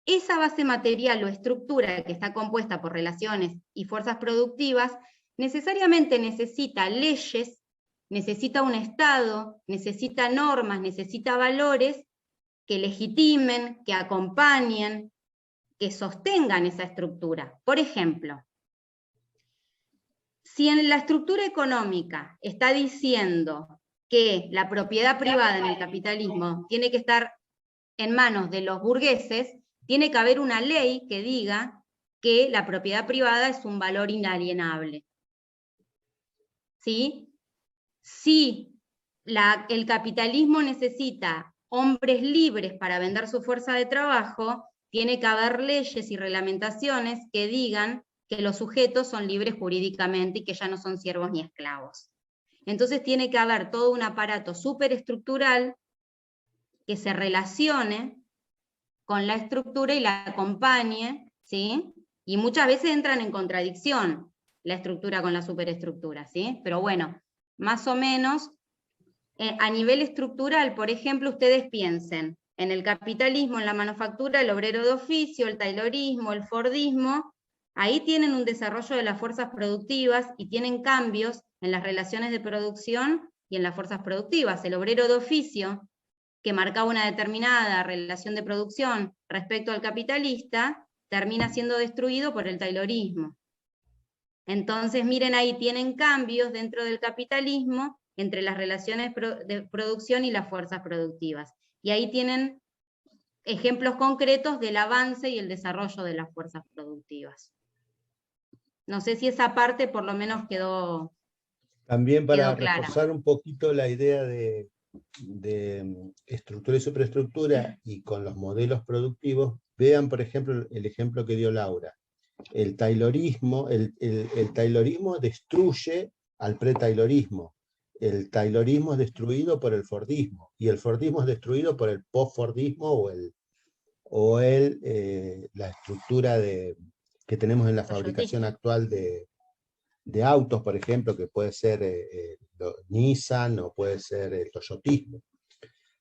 Esa base material o estructura, que está compuesta por relaciones y fuerzas productivas, necesariamente necesita leyes necesita un Estado, necesita normas, necesita valores que legitimen, que acompañen, que sostengan esa estructura. Por ejemplo, si en la estructura económica está diciendo que la propiedad privada en el capitalismo tiene que estar en manos de los burgueses, tiene que haber una ley que diga que la propiedad privada es un valor inalienable. ¿Sí? Si el capitalismo necesita hombres libres para vender su fuerza de trabajo, tiene que haber leyes y reglamentaciones que digan que los sujetos son libres jurídicamente y que ya no son siervos ni esclavos. Entonces tiene que haber todo un aparato superestructural que se relacione con la estructura y la acompañe, ¿sí? Y muchas veces entran en contradicción la estructura con la superestructura, ¿sí? Pero bueno, más o menos, a nivel estructural, por ejemplo, ustedes piensen en el capitalismo, en la manufactura, el obrero de oficio, el taylorismo, el fordismo, ahí tienen un desarrollo de las fuerzas productivas y tienen cambios en las relaciones de producción y en las fuerzas productivas. El obrero de oficio, que marcaba una determinada relación de producción respecto al capitalista, termina siendo destruido por el taylorismo. Entonces, miren ahí, tienen cambios dentro del capitalismo entre las relaciones de producción y las fuerzas productivas. Y ahí tienen ejemplos concretos del avance y el desarrollo de las fuerzas productivas. No sé si esa parte por lo menos quedó También para clara. reforzar un poquito la idea de estructura y superestructura y con los modelos productivos, vean por ejemplo el ejemplo que dio Laura. El taylorismo destruye al pre-taylorismo. El taylorismo es destruido por el fordismo, y el fordismo es destruido por el post-fordismo o la estructura que tenemos en la fabricación actual de autos, por ejemplo, que puede ser Nissan o puede ser el toyotismo.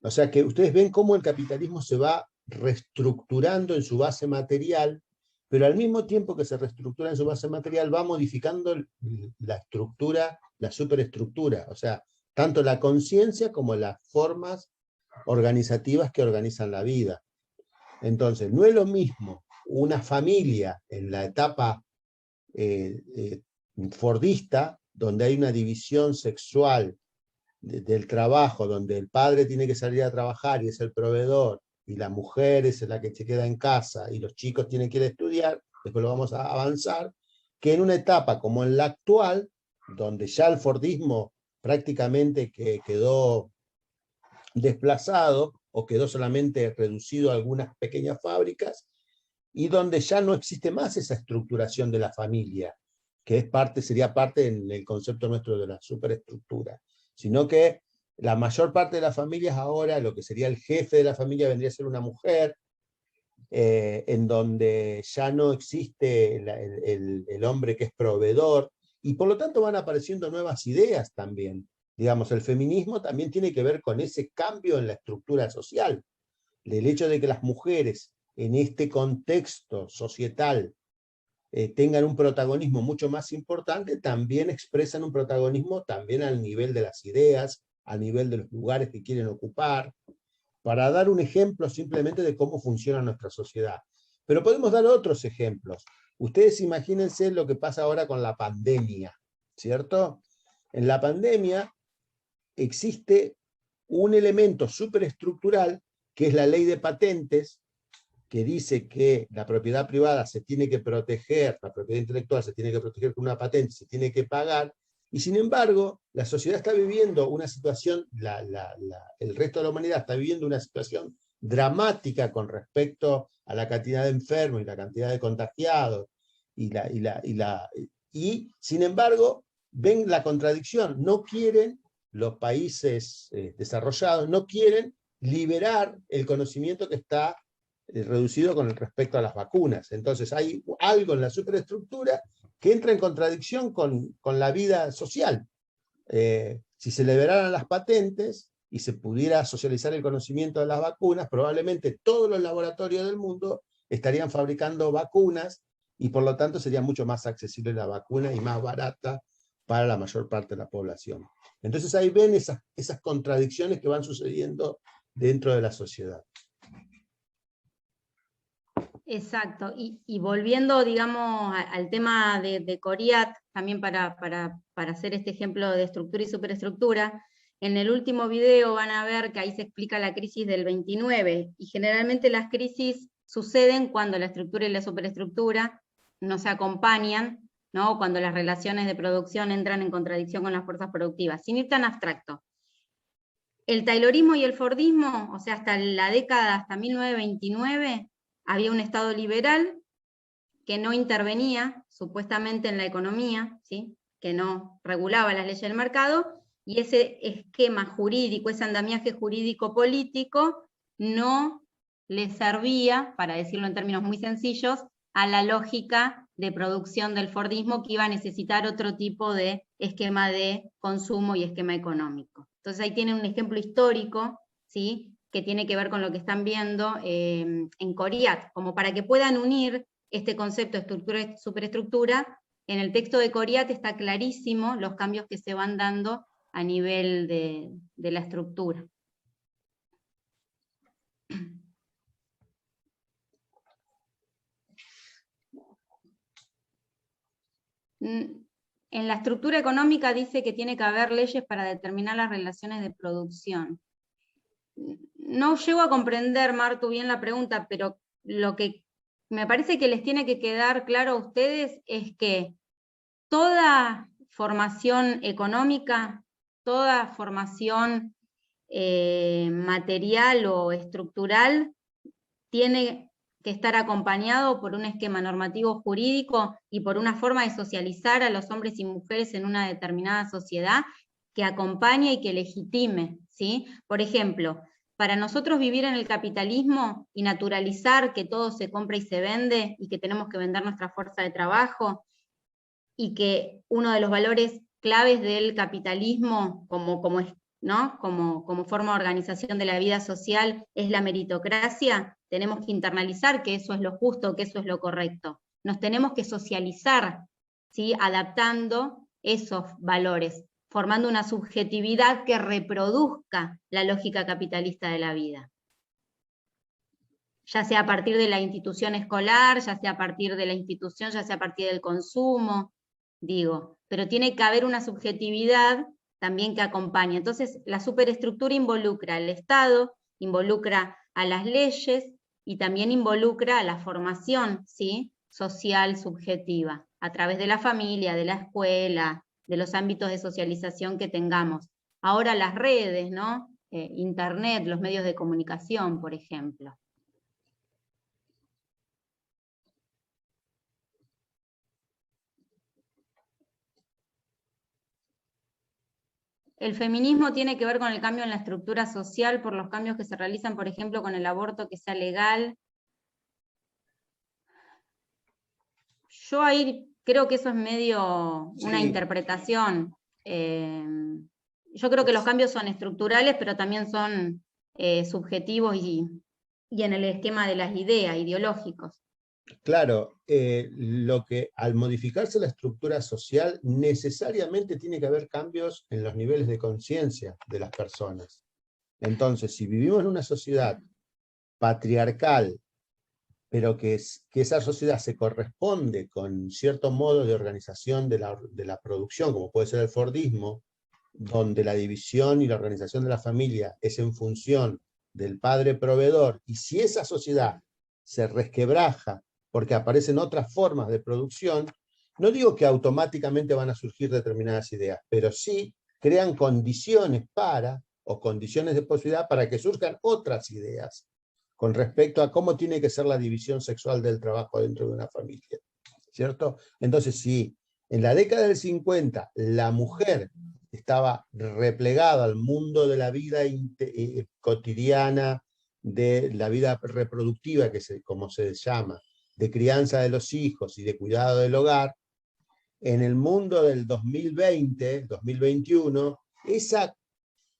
O sea que ustedes ven cómo el capitalismo se va reestructurando en su base material, pero al mismo tiempo que se reestructura en su base material va modificando la estructura, la superestructura, o sea, tanto la conciencia como las formas organizativas que organizan la vida. Entonces, no es lo mismo una familia en la etapa fordista, donde hay una división sexual del trabajo, donde el padre tiene que salir a trabajar y es el proveedor, y la mujer es la que se queda en casa, y los chicos tienen que ir a estudiar, después lo vamos a avanzar, que en una etapa como en la actual, donde ya el fordismo prácticamente quedó desplazado, o quedó solamente reducido a algunas pequeñas fábricas, y donde ya no existe más esa estructuración de la familia, que sería parte en el concepto nuestro de la superestructura, sino que la mayor parte de las familias ahora, lo que sería el jefe de la familia vendría a ser una mujer, en donde ya no existe el hombre que es proveedor, y por lo tanto van apareciendo nuevas ideas también. Digamos, el feminismo también tiene que ver con ese cambio en la estructura social. El hecho de que las mujeres en este contexto societal tengan un protagonismo mucho más importante, también expresan un protagonismo también al nivel de las ideas, al nivel de los lugares que quieren ocupar, para dar un ejemplo simplemente de cómo funciona nuestra sociedad. Pero podemos dar otros ejemplos. Ustedes imagínense lo que pasa ahora con la pandemia, ¿cierto? En la pandemia existe un elemento superestructural que es la ley de patentes, que dice que la propiedad privada se tiene que proteger, la propiedad intelectual se tiene que proteger con una patente, se tiene que pagar, y sin embargo, la sociedad está viviendo una situación, el resto de la humanidad está viviendo una situación dramática con respecto a la cantidad de enfermos y la cantidad de contagiados, y sin embargo, ven la contradicción, no quieren los países desarrollados, no quieren liberar el conocimiento que está reducido con respecto a las vacunas. Entonces hay algo en la superestructura que entra en contradicción con la vida social. Si se liberaran las patentes y se pudiera socializar el conocimiento de las vacunas, probablemente todos los laboratorios del mundo estarían fabricando vacunas, y por lo tanto sería mucho más accesible la vacuna y más barata para la mayor parte de la población. Entonces ahí ven esas contradicciones que van sucediendo dentro de la sociedad. Exacto, y volviendo, digamos, al tema de Coriat, también para hacer este ejemplo de estructura y superestructura, en el último video van a ver que ahí se explica la crisis del 29, y generalmente las crisis suceden cuando la estructura y la superestructura no se acompañan, ¿no? Cuando las relaciones de producción entran en contradicción con las fuerzas productivas, sin ir tan abstracto. El taylorismo y el fordismo, o sea, hasta la década, hasta 1929, había un Estado liberal que no intervenía, supuestamente, en la economía, ¿sí? Que no regulaba las leyes del mercado, y ese esquema jurídico, ese andamiaje jurídico-político, no le servía, para decirlo en términos muy sencillos, a la lógica de producción del fordismo, que iba a necesitar otro tipo de esquema de consumo y esquema económico. Entonces ahí tienen un ejemplo histórico, ¿sí? Que tiene que ver con lo que están viendo en Coriat, como para que puedan unir este concepto de estructura y superestructura. En el texto de Coriat está clarísimo los cambios que se van dando a nivel de la estructura. En la estructura económica dice que tiene que haber leyes para determinar las relaciones de producción. No llego a comprender, Martu, bien la pregunta, pero lo que me parece que les tiene que quedar claro a ustedes es que toda formación económica, toda formación material o estructural tiene que estar acompañado por un esquema normativo jurídico y por una forma de socializar a los hombres y mujeres en una determinada sociedad que acompañe y que legitime, ¿sí? Por ejemplo, para nosotros vivir en el capitalismo y naturalizar que todo se compra y se vende, y que tenemos que vender nuestra fuerza de trabajo, y que uno de los valores claves del capitalismo como forma de organización de la vida social es la meritocracia, tenemos que internalizar que eso es lo justo, que eso es lo correcto. Nos tenemos que socializar, ¿sí? Adaptando esos valores, formando una subjetividad que reproduzca la lógica capitalista de la vida. Ya sea a partir de la institución escolar, ya sea a partir de la institución, ya sea a partir del consumo, digo. Pero tiene que haber una subjetividad también que acompañe. Entonces, la superestructura involucra al Estado, involucra a las leyes y también involucra a la formación, ¿sí? Social subjetiva, a través de la familia, de la escuela, de los ámbitos de socialización que tengamos. Ahora las redes, ¿no? Internet, los medios de comunicación, por ejemplo. El feminismo tiene que ver con el cambio en la estructura social por los cambios que se realizan, por ejemplo, con el aborto que sea legal. Yo ahí creo que eso es medio una interpretación. Yo creo que los cambios son estructurales, pero también son subjetivos y en el esquema de las ideas, ideológicos. Claro, lo que al modificarse la estructura social necesariamente tiene que haber cambios en los niveles de conciencia de las personas. Entonces, si vivimos en una sociedad patriarcal, pero que esa sociedad se corresponde con cierto modo de organización de la producción, como puede ser el fordismo, donde la división y la organización de la familia es en función del padre proveedor, y si esa sociedad se resquebraja porque aparecen otras formas de producción, no digo que automáticamente van a surgir determinadas ideas, pero sí crean condiciones o condiciones de posibilidad para que surjan otras ideas con respecto a cómo tiene que ser la división sexual del trabajo dentro de una familia, ¿cierto? Entonces, si en la década del 50 la mujer estaba replegada al mundo de la vida cotidiana, de la vida reproductiva, como se llama, de crianza de los hijos y de cuidado del hogar, en el mundo del 2020, 2021, esa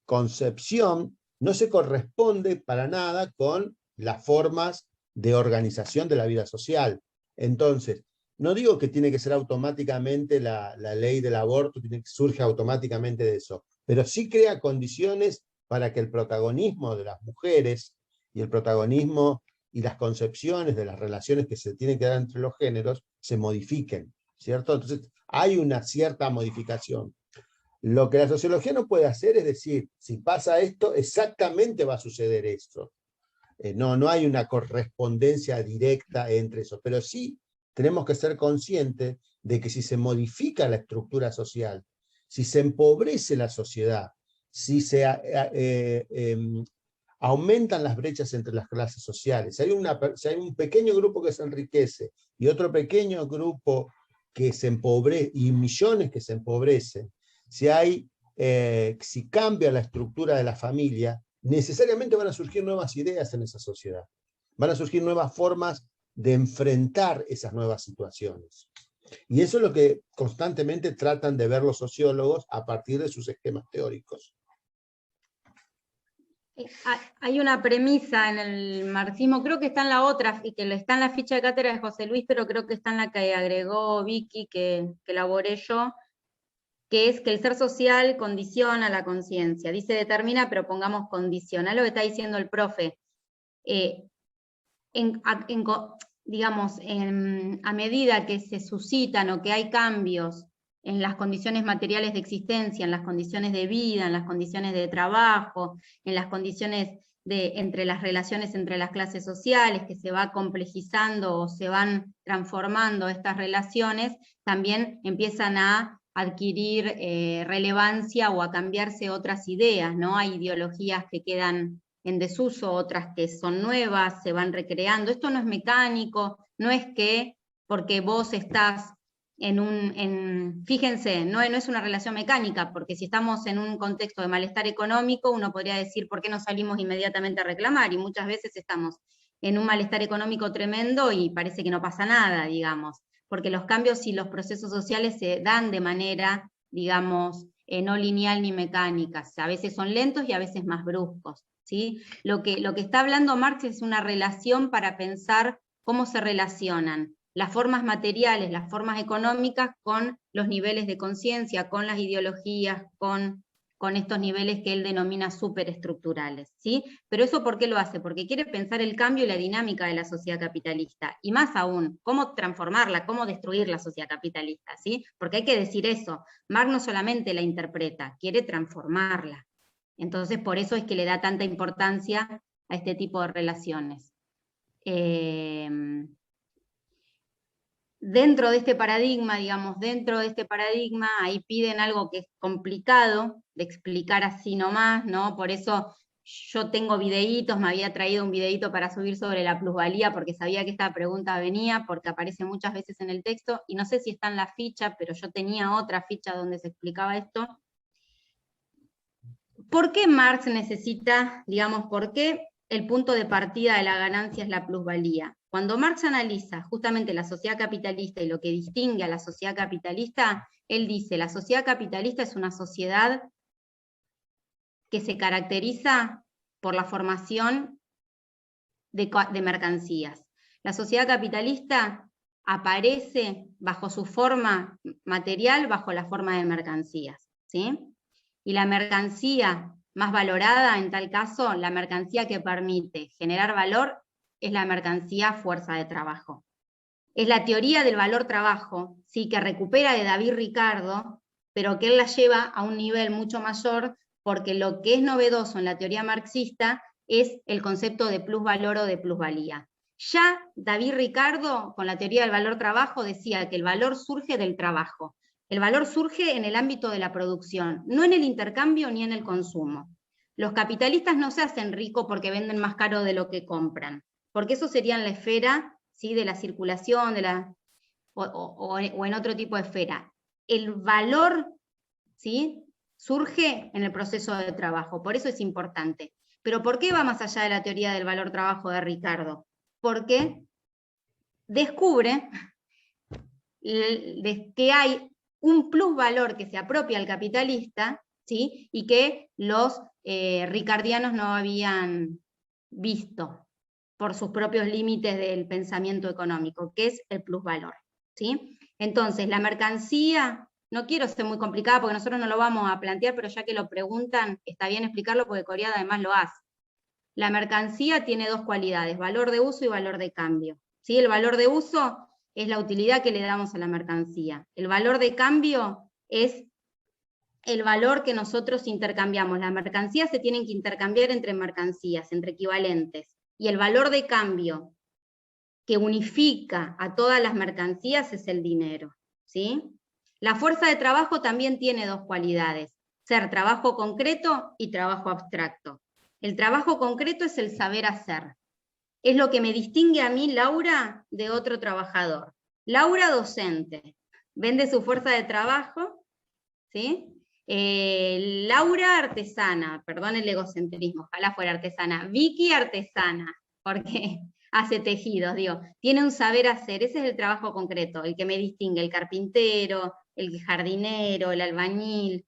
concepción no se corresponde para nada con las formas de organización de la vida social. Entonces, No digo que tiene que ser automáticamente la ley del aborto, surge automáticamente de eso, pero sí crea condiciones para que el protagonismo de las mujeres y el protagonismo y las concepciones de las relaciones que se tienen que dar entre los géneros se modifiquen, ¿cierto? Entonces hay una cierta modificación. Lo que la sociología no puede hacer es decir, si pasa esto, exactamente va a suceder esto. No hay una correspondencia directa entre eso, pero sí tenemos que ser conscientes de que si se modifica la estructura social, si se empobrece la sociedad, si se aumentan las brechas entre las clases sociales, si hay un pequeño grupo que se enriquece y otro pequeño grupo que se empobrece, y millones que se empobrecen, si cambia la estructura de la familia, necesariamente van a surgir nuevas ideas en esa sociedad. Van a surgir nuevas formas de enfrentar esas nuevas situaciones. Y eso es lo que constantemente tratan de ver los sociólogos a partir de sus esquemas teóricos. Hay una premisa en el marxismo, creo que está en la otra, y que está en la ficha de cátedra de José Luis, pero creo que está en la que agregó Vicky, que elaboré yo, que es que el ser social condiciona la conciencia. Dice determina, pero pongamos condiciona. Lo que está diciendo el profe. Digamos, a medida que se suscitan o que hay cambios en las condiciones materiales de existencia, en las condiciones de vida, en las condiciones de trabajo, en las condiciones entre las relaciones entre las clases sociales, que se va complejizando o se van transformando estas relaciones, también empiezan a adquirir relevancia o a cambiarse otras ideas, ¿no? Hay ideologías que quedan en desuso, otras que son nuevas, se van recreando. Esto no es mecánico, no es que porque vos estás fíjense, no es una relación mecánica, porque si estamos en un contexto de malestar económico, uno podría decir, ¿por qué no salimos inmediatamente a reclamar? Y muchas veces estamos en un malestar económico tremendo y parece que no pasa nada, digamos, porque los cambios y los procesos sociales se dan de manera, digamos, no lineal ni mecánica, a veces son lentos y a veces más bruscos, ¿sí? Lo que está hablando Marx es una relación para pensar cómo se relacionan las formas materiales, las formas económicas con los niveles de conciencia, con las ideologías, con estos niveles que él denomina superestructurales, ¿sí? Pero eso ¿por qué lo hace? Porque quiere pensar el cambio y la dinámica de la sociedad capitalista, y más aún, cómo transformarla, cómo destruir la sociedad capitalista, ¿sí? Porque hay que decir eso, Marx no solamente la interpreta, quiere transformarla. Entonces por eso es que le da tanta importancia a este tipo de relaciones. Dentro de este paradigma, digamos, ahí piden algo que es complicado de explicar así nomás, ¿no? Por eso yo tengo videitos, me había traído un videito para subir sobre la plusvalía, porque sabía que esta pregunta venía, porque aparece muchas veces en el texto, y no sé si está en la ficha, pero yo tenía otra ficha donde se explicaba esto. ¿Por qué Marx necesita, digamos, por qué el punto de partida de la ganancia es la plusvalía? Cuando Marx analiza justamente la sociedad capitalista y lo que distingue a la sociedad capitalista, él dice, la sociedad capitalista es una sociedad que se caracteriza por la formación de mercancías. La sociedad capitalista aparece bajo su forma material, bajo la forma de mercancías, ¿sí? Y la mercancía más valorada, en tal caso, la mercancía que permite generar valor, es la mercancía fuerza de trabajo. Es la teoría del valor trabajo, ¿sí? Que recupera de David Ricardo, pero que él la lleva a un nivel mucho mayor, porque lo que es novedoso en la teoría marxista es el concepto de plusvalor o de plusvalía. Ya David Ricardo, con la teoría del valor trabajo, decía que el valor surge del trabajo. El valor surge en el ámbito de la producción, no en el intercambio ni en el consumo. Los capitalistas no se hacen ricos porque venden más caro de lo que compran, porque eso sería en la esfera, ¿sí? De la circulación, o en otro tipo de esfera. El valor, ¿sí? Surge en el proceso de trabajo, por eso es importante. Pero ¿por qué va más allá de la teoría del valor trabajo de Ricardo? Porque descubre que hay un plusvalor que se apropia al capitalista, ¿sí? Y que los ricardianos no habían visto por sus propios límites del pensamiento económico, que es el plusvalor. ¿sí? Entonces, la mercancía, no quiero ser muy complicada porque nosotros no lo vamos a plantear, pero ya que lo preguntan, está bien explicarlo porque Coriat además lo hace. La mercancía tiene dos cualidades, valor de uso y valor de cambio, ¿sí? El valor de uso es la utilidad que le damos a la mercancía. El valor de cambio es el valor que nosotros intercambiamos. Las mercancías se tienen que intercambiar entre mercancías, entre equivalentes. Y el valor de cambio que unifica a todas las mercancías es el dinero, ¿sí? La fuerza de trabajo también tiene dos cualidades, ser trabajo concreto y trabajo abstracto. El trabajo concreto es el saber hacer. Es lo que me distingue a mí, Laura, de otro trabajador. Laura, docente, vende su fuerza de trabajo, ¿sí? Laura, artesana, perdón el egocentrismo, ojalá fuera artesana. Vicky, artesana, porque hace tejidos, digo, tiene un saber hacer, ese es el trabajo concreto, el que me distingue, el carpintero, el jardinero, el albañil.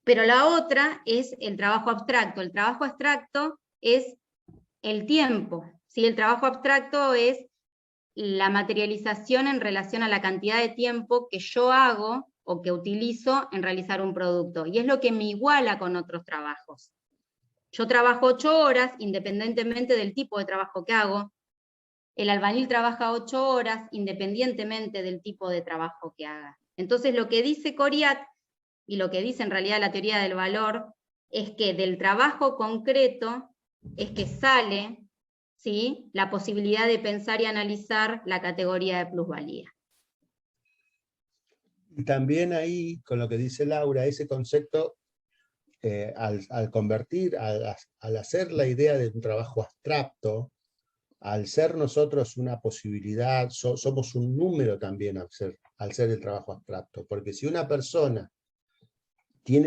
Pero la otra es el trabajo abstracto. El trabajo abstracto es el tiempo, ¿sí? El trabajo abstracto es la materialización en relación a la cantidad de tiempo que yo hago o que utilizo en realizar un producto. Y es lo que me iguala con otros trabajos. Yo trabajo 8 horas, independientemente del tipo de trabajo que hago. El albañil trabaja 8 horas, independientemente del tipo de trabajo que haga. Entonces lo que dice Coriat, y lo que dice en realidad la teoría del valor, es que del trabajo concreto es que sale, ¿sí?, la posibilidad de pensar y analizar la categoría de plusvalía. Y también ahí, con lo que dice Laura, ese concepto, al convertir, al hacer la idea de un trabajo abstracto, al ser nosotros una posibilidad, somos un número también al ser el trabajo abstracto, porque si una persona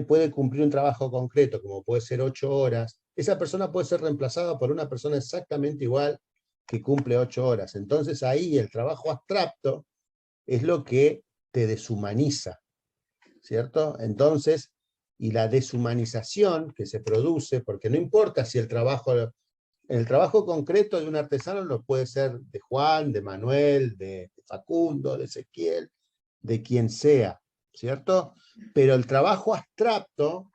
puede cumplir un trabajo concreto, como puede ser 8 horas, esa persona puede ser reemplazada por una persona exactamente igual que cumple 8 horas. Entonces ahí el trabajo abstracto es lo que te deshumaniza, ¿cierto? Entonces, y la deshumanización que se produce, porque no importa si el trabajo concreto de un artesano lo puede ser de Juan, de Manuel, de Facundo, de Ezequiel, de quien sea, ¿cierto? Pero el trabajo abstracto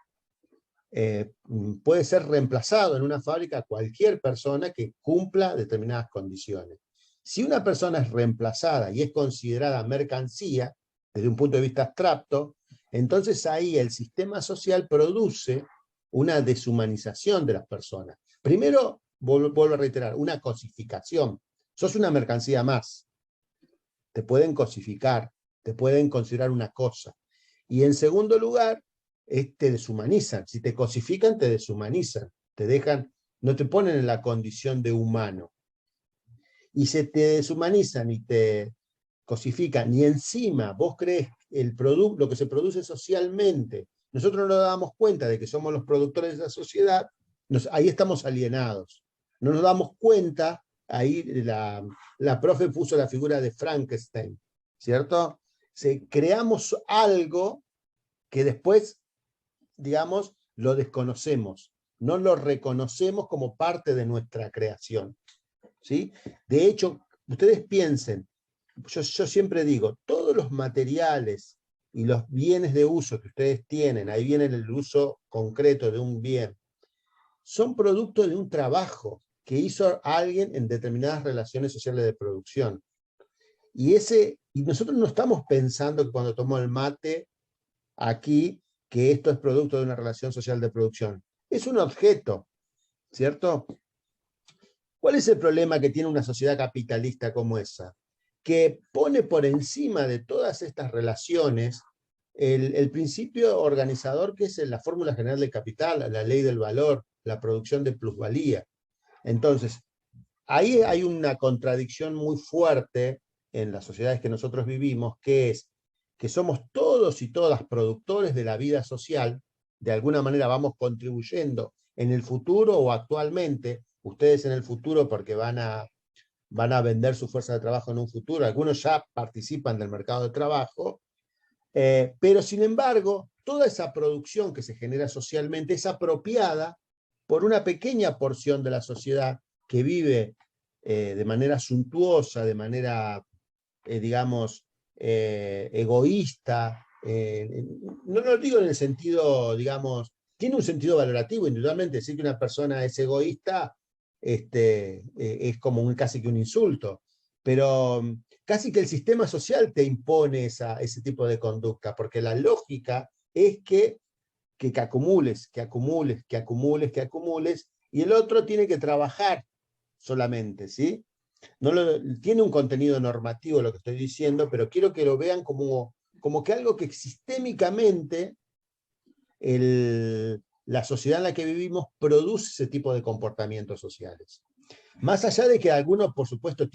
puede ser reemplazado en una fábrica a cualquier persona que cumpla determinadas condiciones. Si una persona es reemplazada y es considerada mercancía, desde un punto de vista abstracto, entonces ahí el sistema social produce una deshumanización de las personas. Primero, vuelvo a reiterar, una cosificación. Sos una mercancía más. Te pueden cosificar, te pueden considerar una cosa. Y en segundo lugar, te deshumanizan. Si te cosifican, te deshumanizan. Te dejan, no te ponen en la condición de humano. Y se te deshumanizan y te cosifican, y encima vos crees lo que se produce socialmente, nosotros no nos damos cuenta de que somos los productores de la sociedad, ahí estamos alienados. No nos damos cuenta, ahí la profe puso la figura de Frankenstein, ¿cierto? Creamos algo que después, digamos, lo desconocemos, no lo reconocemos como parte de nuestra creación, ¿sí? De hecho, ustedes piensen, yo siempre digo, todos los materiales y los bienes de uso que ustedes tienen, ahí viene el uso concreto de un bien, son producto de un trabajo que hizo alguien en determinadas relaciones sociales de producción. Y nosotros no estamos pensando que cuando tomo el mate aquí, que esto es producto de una relación social de producción. Es un objeto, ¿cierto? ¿Cuál es el problema que tiene una sociedad capitalista como esa? Que pone por encima de todas estas relaciones el principio organizador que es la fórmula general del capital, la ley del valor, la producción de plusvalía. Entonces, ahí hay una contradicción muy fuerte en las sociedades que nosotros vivimos, que es que somos todos y todas productores de la vida social, de alguna manera vamos contribuyendo en el futuro o actualmente, ustedes en el futuro porque van a vender su fuerza de trabajo en un futuro, algunos ya participan del mercado de trabajo, pero sin embargo, toda esa producción que se genera socialmente es apropiada por una pequeña porción de la sociedad que vive de manera suntuosa, de manera digamos, egoísta. No lo digo en el sentido, digamos, tiene un sentido valorativo, indudablemente. Decir que una persona es egoísta es como casi que un insulto, pero casi que el sistema social te impone ese tipo de conducta, porque la lógica es que acumules, y el otro tiene que trabajar solamente, ¿sí? Tiene un contenido normativo lo que estoy diciendo, pero quiero que lo vean como que algo que sistémicamente la sociedad en la que vivimos produce ese tipo de comportamientos sociales. Más allá de que algunos, por supuesto,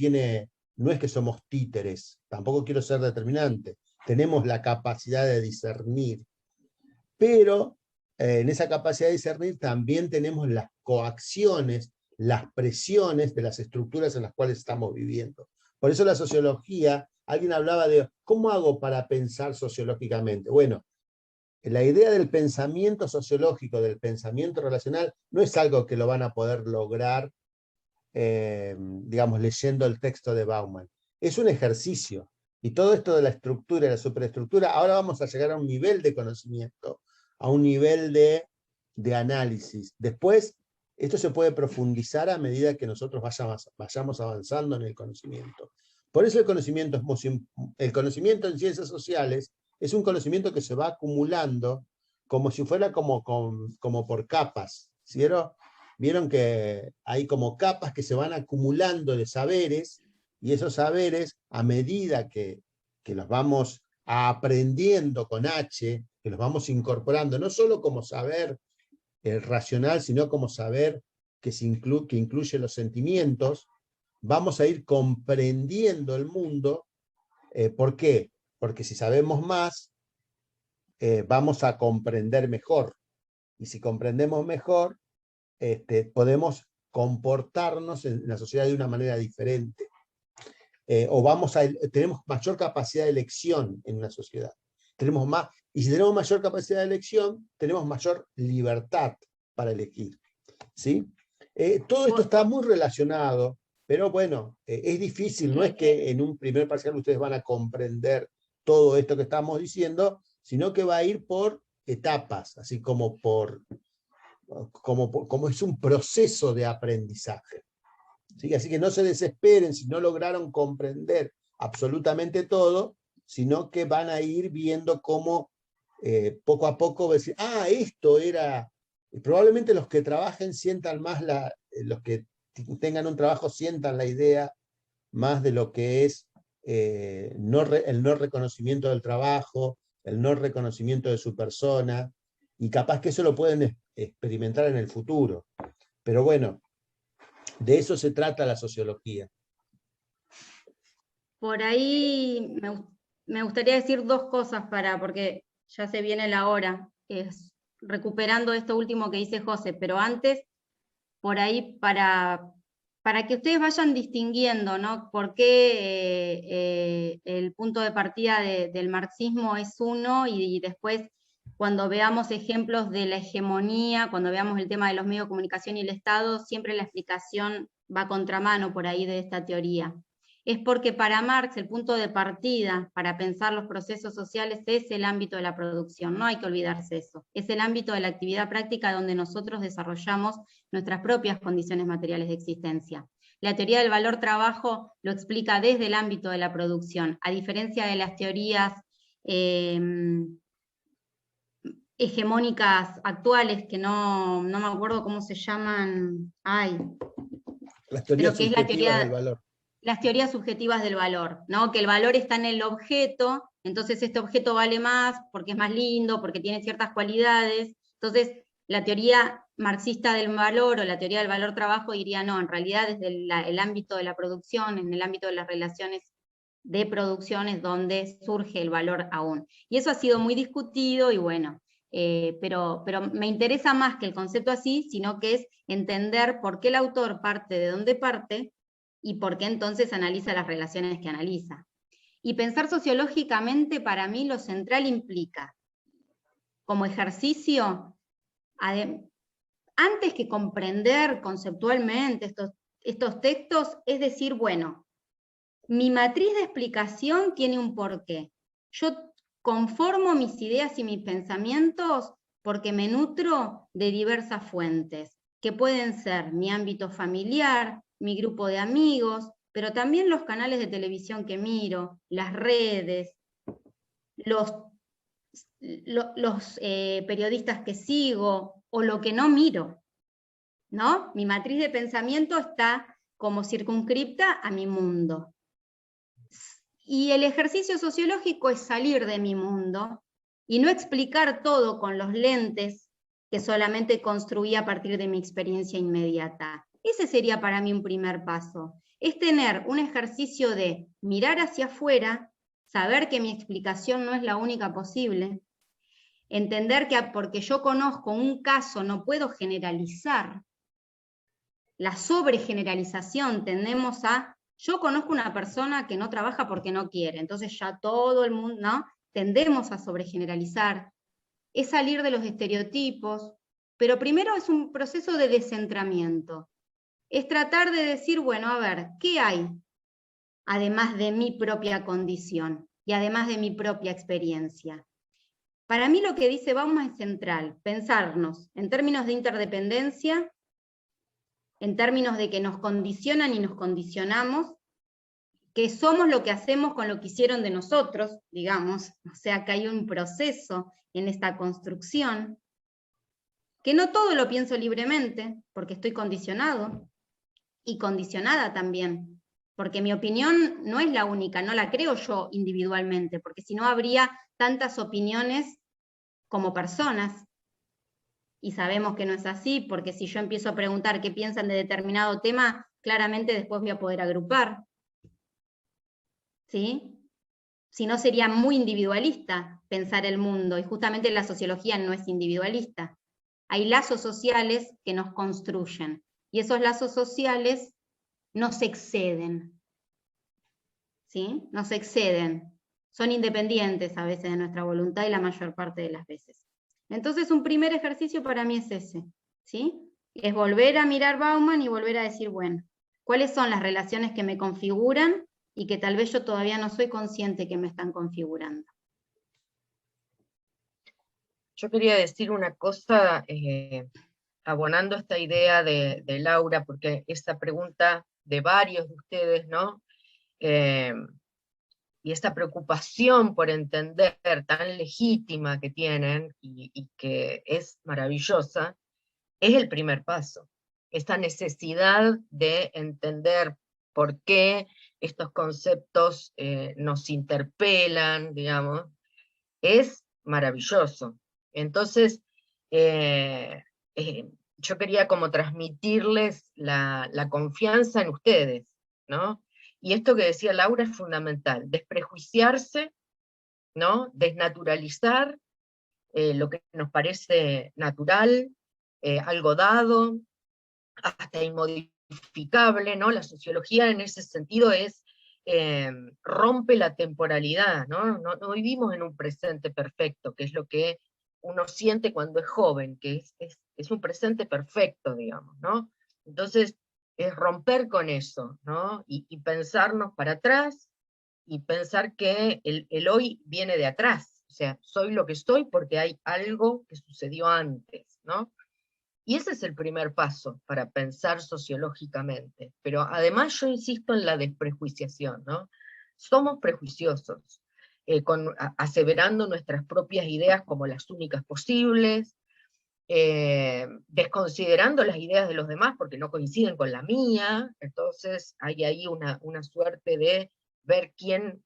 no es que somos títeres, tampoco quiero ser determinante, tenemos la capacidad de discernir, pero en esa capacidad de discernir también tenemos las coacciones, las presiones de las estructuras en las cuales estamos viviendo. Por eso la sociología, alguien hablaba de, ¿cómo hago para pensar sociológicamente? Bueno, la idea del pensamiento sociológico, del pensamiento relacional, no es algo que lo van a poder lograr, digamos, leyendo el texto de Bauman. Es un ejercicio. Y todo esto de la estructura y la superestructura, ahora vamos a llegar a un nivel de conocimiento, a un nivel de análisis. Después, esto se puede profundizar a medida que nosotros vayamos avanzando en el conocimiento. Por eso el conocimiento en ciencias sociales es un conocimiento que se va acumulando como si fuera como por capas. ¿Vieron? Vieron que hay como capas que se van acumulando de saberes, y esos saberes, a medida que los vamos aprendiendo con H, que los vamos incorporando, no solo como saber racional, sino como saber que incluye los sentimientos, vamos a ir comprendiendo el mundo. ¿Por qué? Porque si sabemos más, vamos a comprender mejor. Y si comprendemos mejor, podemos comportarnos en la sociedad de una manera diferente. Tenemos mayor capacidad de elección en una sociedad. Y si tenemos mayor capacidad de elección, tenemos mayor libertad para elegir. ¿Sí? Todo esto está muy relacionado, pero bueno, es difícil. No es que en un primer parcial ustedes van a comprender todo esto que estamos diciendo, sino que va a ir por etapas, así como es un proceso de aprendizaje. ¿Sí? Así que no se desesperen si no lograron comprender absolutamente todo, sino que van a ir viendo cómo poco a poco decir, esto era. Probablemente los que trabajen sientan más, los que tengan un trabajo sientan la idea más de lo que es el no reconocimiento del trabajo, el no reconocimiento de su persona, y capaz que eso lo pueden experimentar en el futuro. Pero bueno, de eso se trata la sociología. Por ahí me gustaría decir dos cosas porque ya se viene la hora, recuperando esto último que dice José, pero antes, por ahí, para que ustedes vayan distinguiendo, ¿no? Por qué el punto de partida del marxismo es uno, y después, cuando veamos ejemplos de la hegemonía, cuando veamos el tema de los medios de comunicación y el Estado, siempre la explicación va a contramano por ahí de esta teoría. Es porque para Marx el punto de partida para pensar los procesos sociales es el ámbito de la producción, no hay que olvidarse eso. Es el ámbito de la actividad práctica donde nosotros desarrollamos nuestras propias condiciones materiales de existencia. La teoría del valor trabajo lo explica desde el ámbito de la producción, a diferencia de las teorías hegemónicas actuales, que no me acuerdo cómo se llaman. Las teorías subjetivas del valor. Las teorías subjetivas del valor, ¿no? Que el valor está en el objeto, entonces este objeto vale más porque es más lindo, porque tiene ciertas cualidades. Entonces, la teoría marxista del valor o la teoría del valor trabajo diría, no, en realidad desde el ámbito de la producción, en el ámbito de las relaciones de producción es donde surge el valor aún. Y eso ha sido muy discutido y bueno, pero me interesa más que el concepto así, sino que es entender por qué el autor parte de dónde parte, y por qué entonces analiza las relaciones que analiza. Y pensar sociológicamente, para mí, lo central implica, como ejercicio, antes que comprender conceptualmente estos textos, es decir, bueno, Mi matriz de explicación tiene un porqué. Yo conformo mis ideas y mis pensamientos porque me nutro de diversas fuentes, que pueden ser mi ámbito familiar, mi grupo de amigos, pero también los canales de televisión que miro, las redes, los periodistas que sigo o lo que no miro, ¿no? Mi matriz de pensamiento está como circunscripta a mi mundo. Y el ejercicio sociológico es salir de mi mundo y no explicar todo con los lentes que solamente construí a partir de mi experiencia inmediata. Ese sería para mí un primer paso. Es tener un ejercicio de mirar hacia afuera, saber que mi explicación no es la única posible, entender que porque yo conozco un caso no puedo generalizar. La sobregeneralización, tendemos a, yo conozco una persona que no trabaja porque no quiere, entonces ya todo el mundo, ¿no? Tendemos a sobregeneralizar, es salir de los estereotipos, pero primero es un proceso de descentramiento, es tratar de decir, bueno, a ver, ¿qué hay? Además de mi propia condición y además de mi propia experiencia. Para mí lo que dice Bauman es central, pensarnos en términos de interdependencia, en términos de que nos condicionan y nos condicionamos, que somos lo que hacemos con lo que hicieron de nosotros, digamos, o sea que hay un proceso en esta construcción, que no todo lo pienso libremente, porque estoy condicionado, y condicionada también, porque mi opinión no es la única, no la creo yo individualmente, porque si no habría tantas opiniones como personas, y sabemos que no es así, porque si yo empiezo a preguntar qué piensan de determinado tema, claramente después voy a poder agrupar. ¿Sí? Si no sería muy individualista pensar el mundo, y justamente la sociología no es individualista. Hay lazos sociales que nos construyen, y esos lazos sociales nos exceden. ¿Sí? Nos exceden. Son independientes a veces de nuestra voluntad y la mayor parte de las veces. Entonces un primer ejercicio para mí es ese, ¿sí? Es volver a mirar Bauman y volver a decir, bueno, ¿cuáles son las relaciones que me configuran y que tal vez yo todavía no soy consciente que me están configurando? Yo quería decir una cosa, abonando esta idea de Laura, porque esta pregunta de varios de ustedes, ¿no? Y esta preocupación por entender tan legítima que tienen y que es maravillosa, es el primer paso. Esta necesidad de entender por qué estos conceptos nos interpelan, digamos, es maravilloso. Entonces, yo quería como transmitirles la confianza en ustedes, ¿no? Y esto que decía Laura es fundamental, desprejuiciarse, ¿no? Desnaturalizar lo que nos parece natural, algo dado, hasta inmodificable, ¿no? La sociología en ese sentido es, rompe la temporalidad, ¿no? No vivimos en un presente perfecto, que es lo que uno siente cuando es joven, que es un presente perfecto, digamos, ¿no? Entonces, es romper con eso, ¿no? Y pensarnos para atrás, y pensar que el hoy viene de atrás, o sea, soy lo que soy porque hay algo que sucedió antes, ¿no? Y ese es el primer paso para pensar sociológicamente. Pero además yo insisto en la desprejuiciación, ¿no? Somos prejuiciosos, aseverando nuestras propias ideas como las únicas posibles, desconsiderando las ideas de los demás porque no coinciden con la mía, entonces hay ahí una suerte de ver quién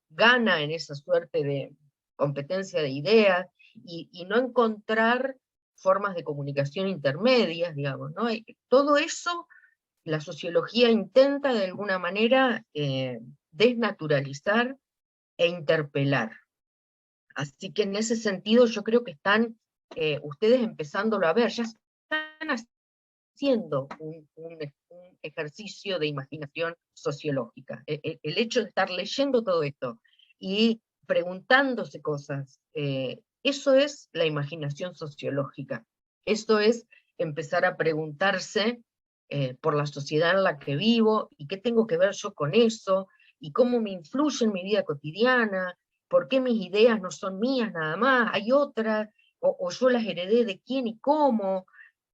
gana en esa suerte de competencia de ideas, y no encontrar formas de comunicación intermedias, digamos, ¿no? Todo eso la sociología intenta de alguna manera desnaturalizar e interpelar. Así que en ese sentido yo creo que están ustedes empezándolo a ver, ya están haciendo un ejercicio de imaginación sociológica. El hecho de estar leyendo todo esto y preguntándose cosas, eso es la imaginación sociológica. Esto es empezar a preguntarse por la sociedad en la que vivo, y qué tengo que ver yo con eso, y cómo me influye en mi vida cotidiana, por qué mis ideas no son mías nada más, hay otras, o yo las heredé de quién y cómo.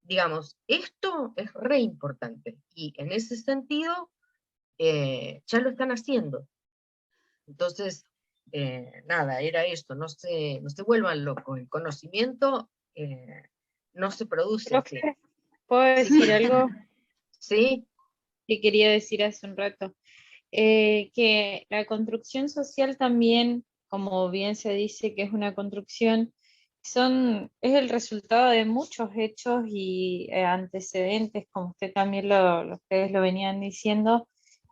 Digamos, esto es re importante, y en ese sentido ya lo están haciendo. Entonces, nada, era esto, no se vuelvan locos, el conocimiento no se produce así. Profe, ¿puedo decir algo Sí, que quería decir hace un rato? Que la construcción social también, como bien se dice que es una construcción, es el resultado de muchos hechos y antecedentes, como usted también ustedes lo venían diciendo,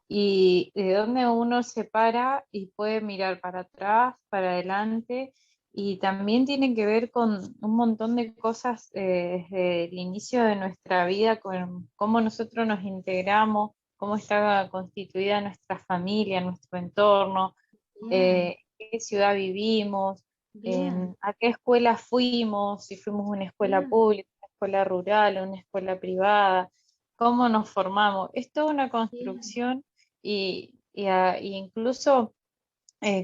y de donde uno se para y puede mirar para atrás, para adelante, y también tiene que ver con un montón de cosas desde el inicio de nuestra vida, con cómo nosotros nos integramos, cómo está constituida nuestra familia, nuestro entorno, Bien, en qué ciudad vivimos, bien, a qué escuela fuimos, si fuimos una escuela bien. pública, una escuela rural, una escuela privada, cómo nos formamos. Es toda una Bien. construcción y incluso,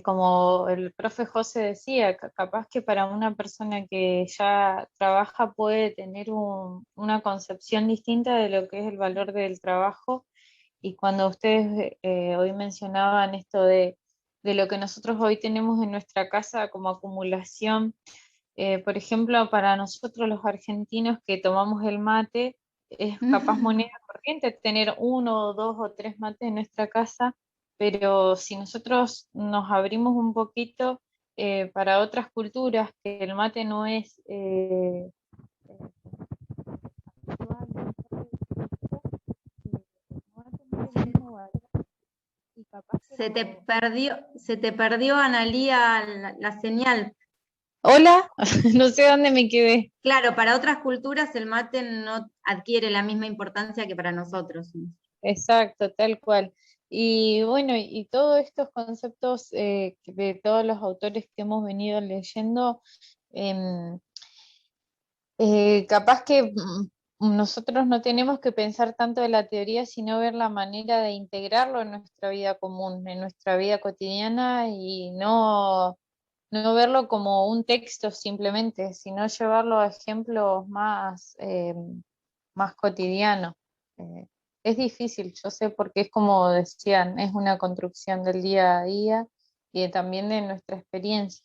como el profe José decía, capaz que para una persona que ya trabaja puede tener una concepción distinta de lo que es el valor del trabajo, y cuando ustedes hoy mencionaban esto de lo que nosotros hoy tenemos en nuestra casa como acumulación, por ejemplo, para nosotros los argentinos que tomamos el mate, es capaz moneda corriente tener uno o dos o tres mates en nuestra casa, pero si nosotros nos abrimos un poquito para otras culturas, que el mate no es habitual, no va a tener el mismo valor, y capaz que Se te perdió, Analía, la señal. Hola, no sé dónde me quedé. Claro, para otras culturas el mate no adquiere la misma importancia que para nosotros. Exacto, tal cual. Y bueno, y todos estos conceptos de todos los autores que hemos venido leyendo, em, capaz que nosotros no tenemos que pensar tanto de la teoría, sino ver la manera de integrarlo en nuestra vida común, en nuestra vida cotidiana, y no verlo como un texto simplemente, sino llevarlo a ejemplos más cotidianos. Eh, es difícil, yo sé, porque es como decían, es una construcción del día a día y también de nuestra experiencia.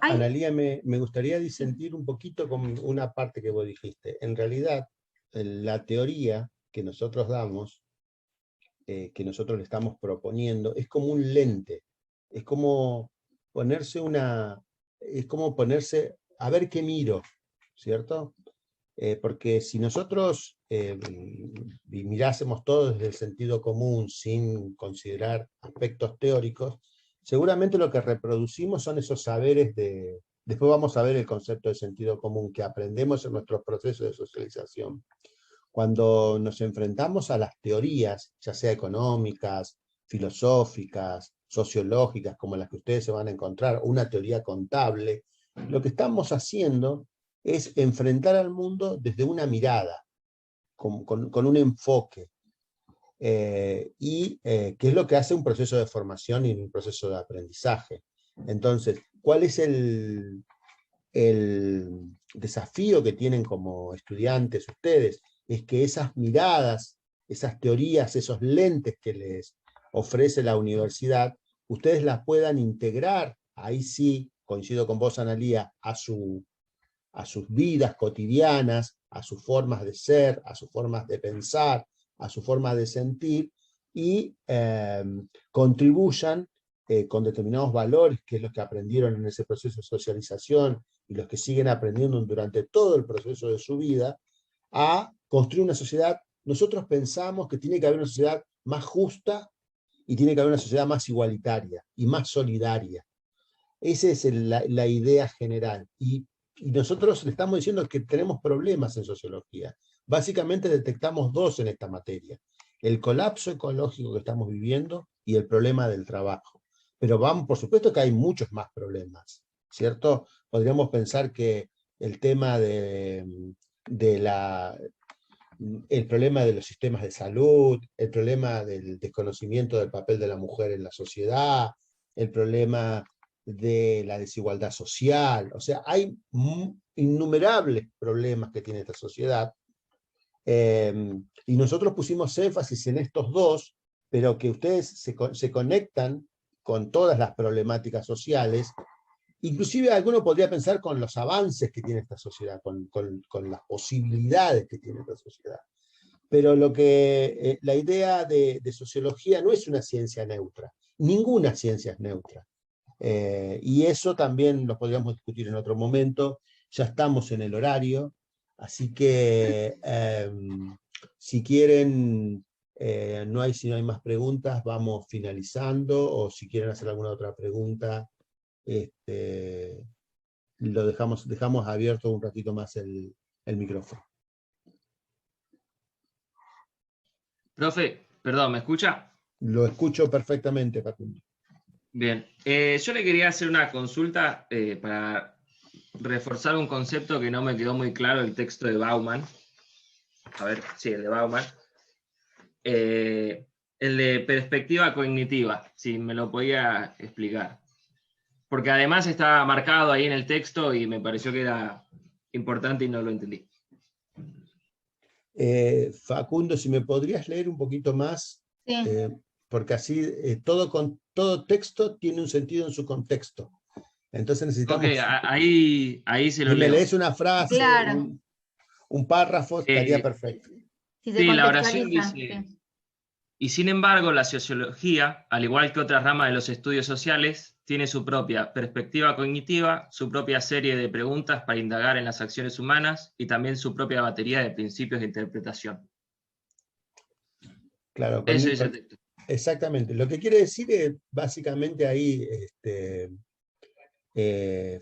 Ay, Analía, me gustaría disentir un poquito con una parte que vos dijiste. En realidad, la teoría que nosotros damos, que nosotros le estamos proponiendo, es como un lente, es como es como ponerse a ver qué miro, ¿cierto? Porque si nosotros mirásemos todo desde el sentido común, sin considerar aspectos teóricos, seguramente lo que reproducimos son esos saberes después vamos a ver el concepto de sentido común que aprendemos en nuestros procesos de socialización. Cuando nos enfrentamos a las teorías, ya sea económicas, filosóficas, sociológicas, como las que ustedes se van a encontrar, una teoría contable, lo que estamos haciendo es enfrentar al mundo desde una mirada, con un enfoque, que es lo que hace un proceso de formación y un proceso de aprendizaje. Entonces, ¿cuál es el desafío que tienen como estudiantes ustedes? Es que esas miradas, esas teorías, esos lentes que les ofrece la universidad, ustedes las puedan integrar, ahí sí, coincido con vos, Analía, a sus vidas cotidianas, a sus formas de ser, a sus formas de pensar, a su forma de sentir, y contribuyan con determinados valores, que es lo que aprendieron en ese proceso de socialización, y los que siguen aprendiendo durante todo el proceso de su vida, a construir una sociedad. Nosotros pensamos que tiene que haber una sociedad más justa y tiene que haber una sociedad más igualitaria y más solidaria. Esa es la idea general. Y nosotros le estamos diciendo que tenemos problemas en sociología. Básicamente detectamos dos en esta materia: el colapso ecológico que estamos viviendo y el problema del trabajo. Pero vamos, por supuesto que hay muchos más problemas, ¿cierto? Podríamos pensar que el tema de el problema de los sistemas de salud, el problema del desconocimiento del papel de la mujer en la sociedad, el problema de la desigualdad social. O sea, hay innumerables problemas que tiene esta sociedad. Y nosotros pusimos énfasis en estos dos, pero que ustedes se conectan con todas las problemáticas sociales. Inclusive alguno podría pensar con los avances que tiene esta sociedad, con las posibilidades que tiene esta sociedad. Pero la idea de sociología no es una ciencia neutra. Ninguna ciencia es neutra. Y eso también lo podríamos discutir en otro momento. Ya estamos en el horario, así que si quieren, si no hay más preguntas, vamos finalizando, o si quieren hacer alguna otra pregunta, lo dejamos abierto un ratito más el micrófono. Profe, perdón, ¿me escucha? Lo escucho perfectamente, Facundo. Bien, yo le quería hacer una consulta para reforzar un concepto que no me quedó muy claro del texto de Bauman. A ver, sí, el de Bauman. El de perspectiva cognitiva, si me lo podía explicar. Porque además está marcado ahí en el texto y me pareció que era importante y no lo entendí. Facundo, si me podrías leer un poquito más, Sí. porque así todo texto tiene un sentido en su contexto. Entonces necesitamos... Ok, ahí se lo si me leo. lees una frase, Claro. un párrafo, estaría perfecto. Si se Sí, la oración contextualiza, dice... sí. Y sin embargo, la sociología, al igual que otras ramas de los estudios sociales, tiene su propia perspectiva cognitiva, su propia serie de preguntas para indagar en las acciones humanas y también su propia batería de principios de interpretación. Claro, Ese es el texto. exactamente. Lo que quiere decir es, básicamente ahí,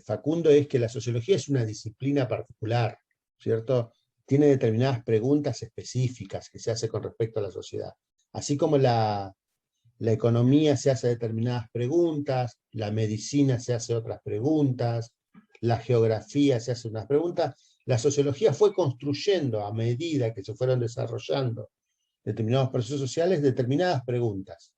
Facundo, es que la sociología es una disciplina particular, ¿cierto? Tiene determinadas preguntas específicas que se hace con respecto a la sociedad. Así como la economía se hace determinadas preguntas, la medicina se hace otras preguntas, la geografía se hace unas preguntas, la sociología fue construyendo a medida que se fueron desarrollando determinados procesos sociales determinadas preguntas.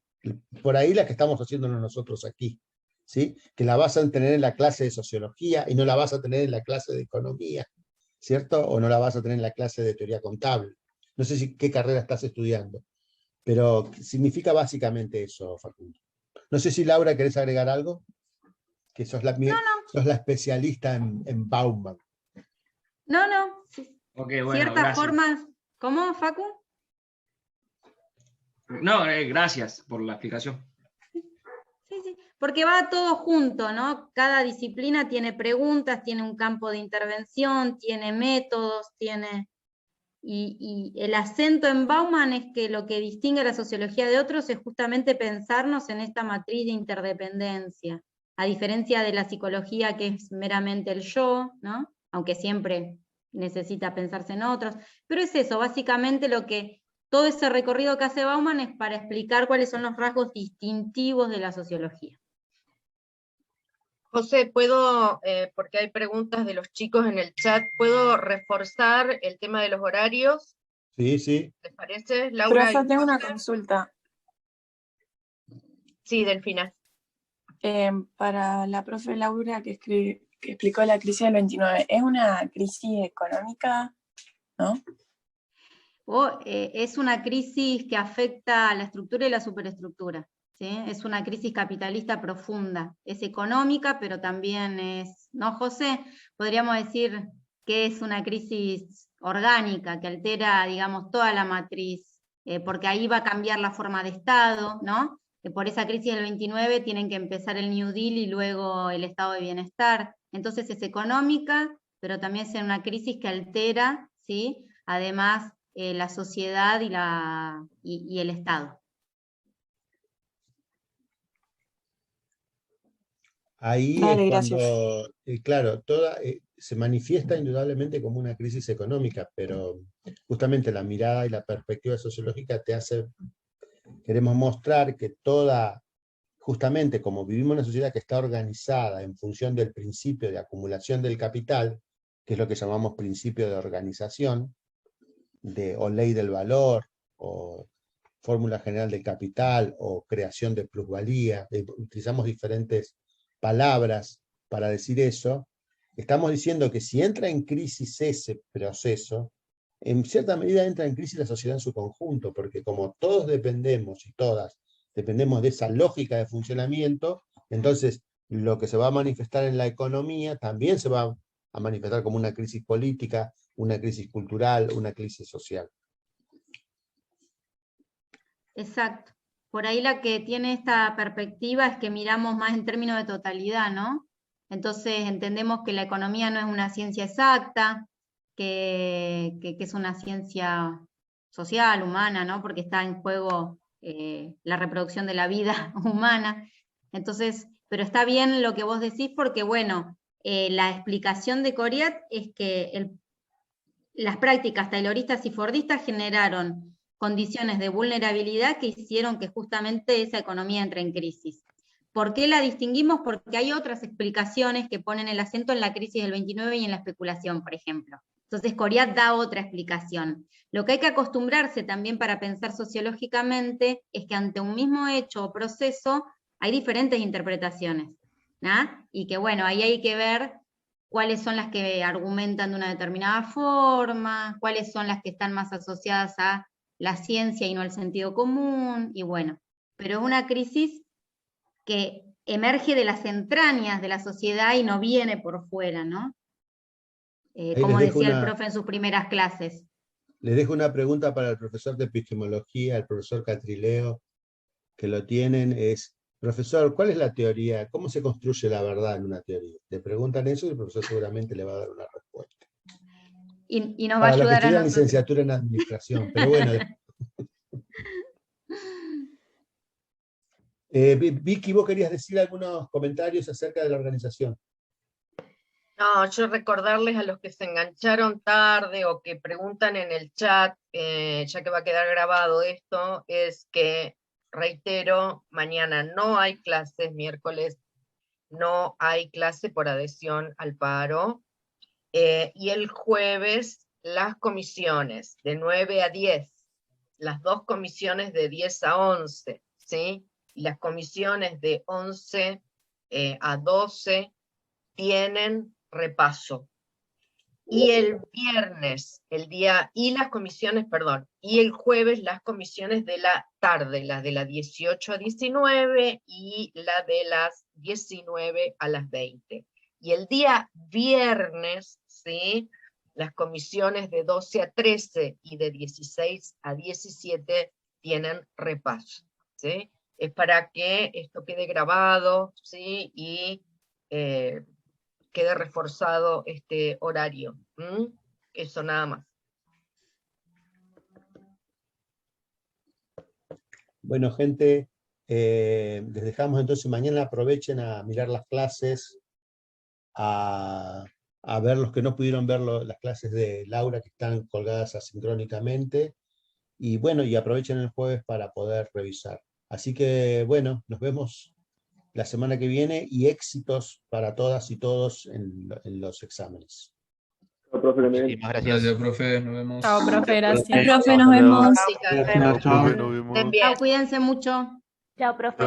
Por ahí las que estamos haciéndonos nosotros aquí, ¿sí? Que la vas a tener en la clase de sociología y no la vas a tener en la clase de economía, ¿cierto? O no la vas a tener en la clase de teoría contable. No sé qué carrera estás estudiando, pero significa básicamente eso, Facundo. No sé si, Laura, ¿querés agregar algo? Que sos la especialista en Bauman. No. Okay, bueno, Ciertas gracias. formas. ¿Cómo, Facu? No, gracias por la explicación. Sí, porque va todo junto, ¿no? Cada disciplina tiene preguntas, tiene un campo de intervención, tiene métodos, tiene... Y el acento en Bauman es que lo que distingue a la sociología de otros es justamente pensarnos en esta matriz de interdependencia, a diferencia de la psicología que es meramente el yo, ¿no? Aunque siempre necesita pensarse en otros, pero es eso, básicamente todo ese recorrido que hace Bauman es para explicar cuáles son los rasgos distintivos de la sociología. José, ¿puedo, porque hay preguntas de los chicos en el chat, ¿puedo reforzar el tema de los horarios? Sí. ¿Les parece, Laura? Profe, tengo una consulta. Sí, Delfina. Para la profe Laura que explicó la crisis del 29, ¿es una crisis económica, no? Es una crisis que afecta a la estructura y la superestructura. ¿Sí? Es una crisis capitalista profunda, es económica, pero también es, ¿no, José? Podríamos decir que es una crisis orgánica, que altera, digamos, toda la matriz, porque ahí va a cambiar la forma de Estado, ¿no? Por esa crisis del 29 tienen que empezar el New Deal y luego el estado de bienestar. Entonces es económica, pero también es una crisis que altera, ¿sí? Además, la sociedad y el Estado. Ahí Vale, es gracias. cuando, claro, se manifiesta indudablemente como una crisis económica, pero justamente la mirada y la perspectiva sociológica queremos mostrar que justamente como vivimos en una sociedad que está organizada en función del principio de acumulación del capital, que es lo que llamamos principio de organización, o ley del valor, o fórmula general del capital, o creación de plusvalía. Utilizamos diferentes palabras para decir eso. Estamos diciendo que si entra en crisis ese proceso, en cierta medida entra en crisis la sociedad en su conjunto, porque como todos dependemos y todas dependemos de esa lógica de funcionamiento, entonces lo que se va a manifestar en la economía también se va a manifestar como una crisis política, una crisis cultural, una crisis social. Exacto. Por ahí la que tiene esta perspectiva es que miramos más en términos de totalidad, ¿no? Entonces entendemos que la economía no es una ciencia exacta, que es una ciencia social, humana, ¿no? Porque está en juego la reproducción de la vida humana. Entonces, pero está bien lo que vos decís porque, bueno, la explicación de Coriat es que las prácticas tayloristas y fordistas generaron condiciones de vulnerabilidad que hicieron que justamente esa economía entre en crisis. ¿Por qué la distinguimos? Porque hay otras explicaciones que ponen el acento en la crisis del 29 y en la especulación, por ejemplo. Entonces Coriat da otra explicación. Lo que hay que acostumbrarse también para pensar sociológicamente es que ante un mismo hecho o proceso hay diferentes interpretaciones, ¿no? Y que bueno, ahí hay que ver cuáles son las que argumentan de una determinada forma, cuáles son las que están más asociadas a la ciencia y no al sentido común, y bueno, pero es una crisis que emerge de las entrañas de la sociedad y no viene por fuera, ¿no? Como decía el profe en sus primeras clases. Les dejo una pregunta para el profesor de epistemología, el profesor Catrileo, que lo tienen, es, profesor, ¿cuál es la teoría? ¿Cómo se construye la verdad en una teoría? Le preguntan eso y el profesor seguramente le va a dar una respuesta. Y nos va a ayudar a nosotros. Para los que estudian licenciatura en administración, pero bueno. Vicky, ¿vos querías decir algunos comentarios acerca de la organización? No, yo recordarles a los que se engancharon tarde o que preguntan en el chat, ya que va a quedar grabado esto, es que, reitero, mañana no hay clases, miércoles no hay clase por adhesión al paro, y el jueves las comisiones de 9 a 10, las dos comisiones de 10 a 11, ¿sí? Y las comisiones de 11 a 12 tienen repaso. Y el viernes, y las comisiones, perdón, y el jueves las comisiones de la tarde, las de las 18 a 19 y la de las 19 a las 20. Y el día viernes, ¿sí?, las comisiones de 12 a 13 y de 16 a 17 tienen repaso, ¿sí? Es para que esto quede grabado, ¿sí?, y quede reforzado este horario. Eso nada más. Bueno, gente, les dejamos entonces mañana, aprovechen a mirar las clases, a ver los que no pudieron ver las clases de Laura que están colgadas asincrónicamente, y bueno, y aprovechen el jueves para poder revisar. Así que bueno, nos vemos la semana que viene y éxitos para todas y todos en los exámenes. Muchísimas gracias. Gracias, profe. Nos vemos. Chao, profe, gracias. Profe, nos vemos. Chao, profe, nos vemos. Cuídense mucho. Chao, profe.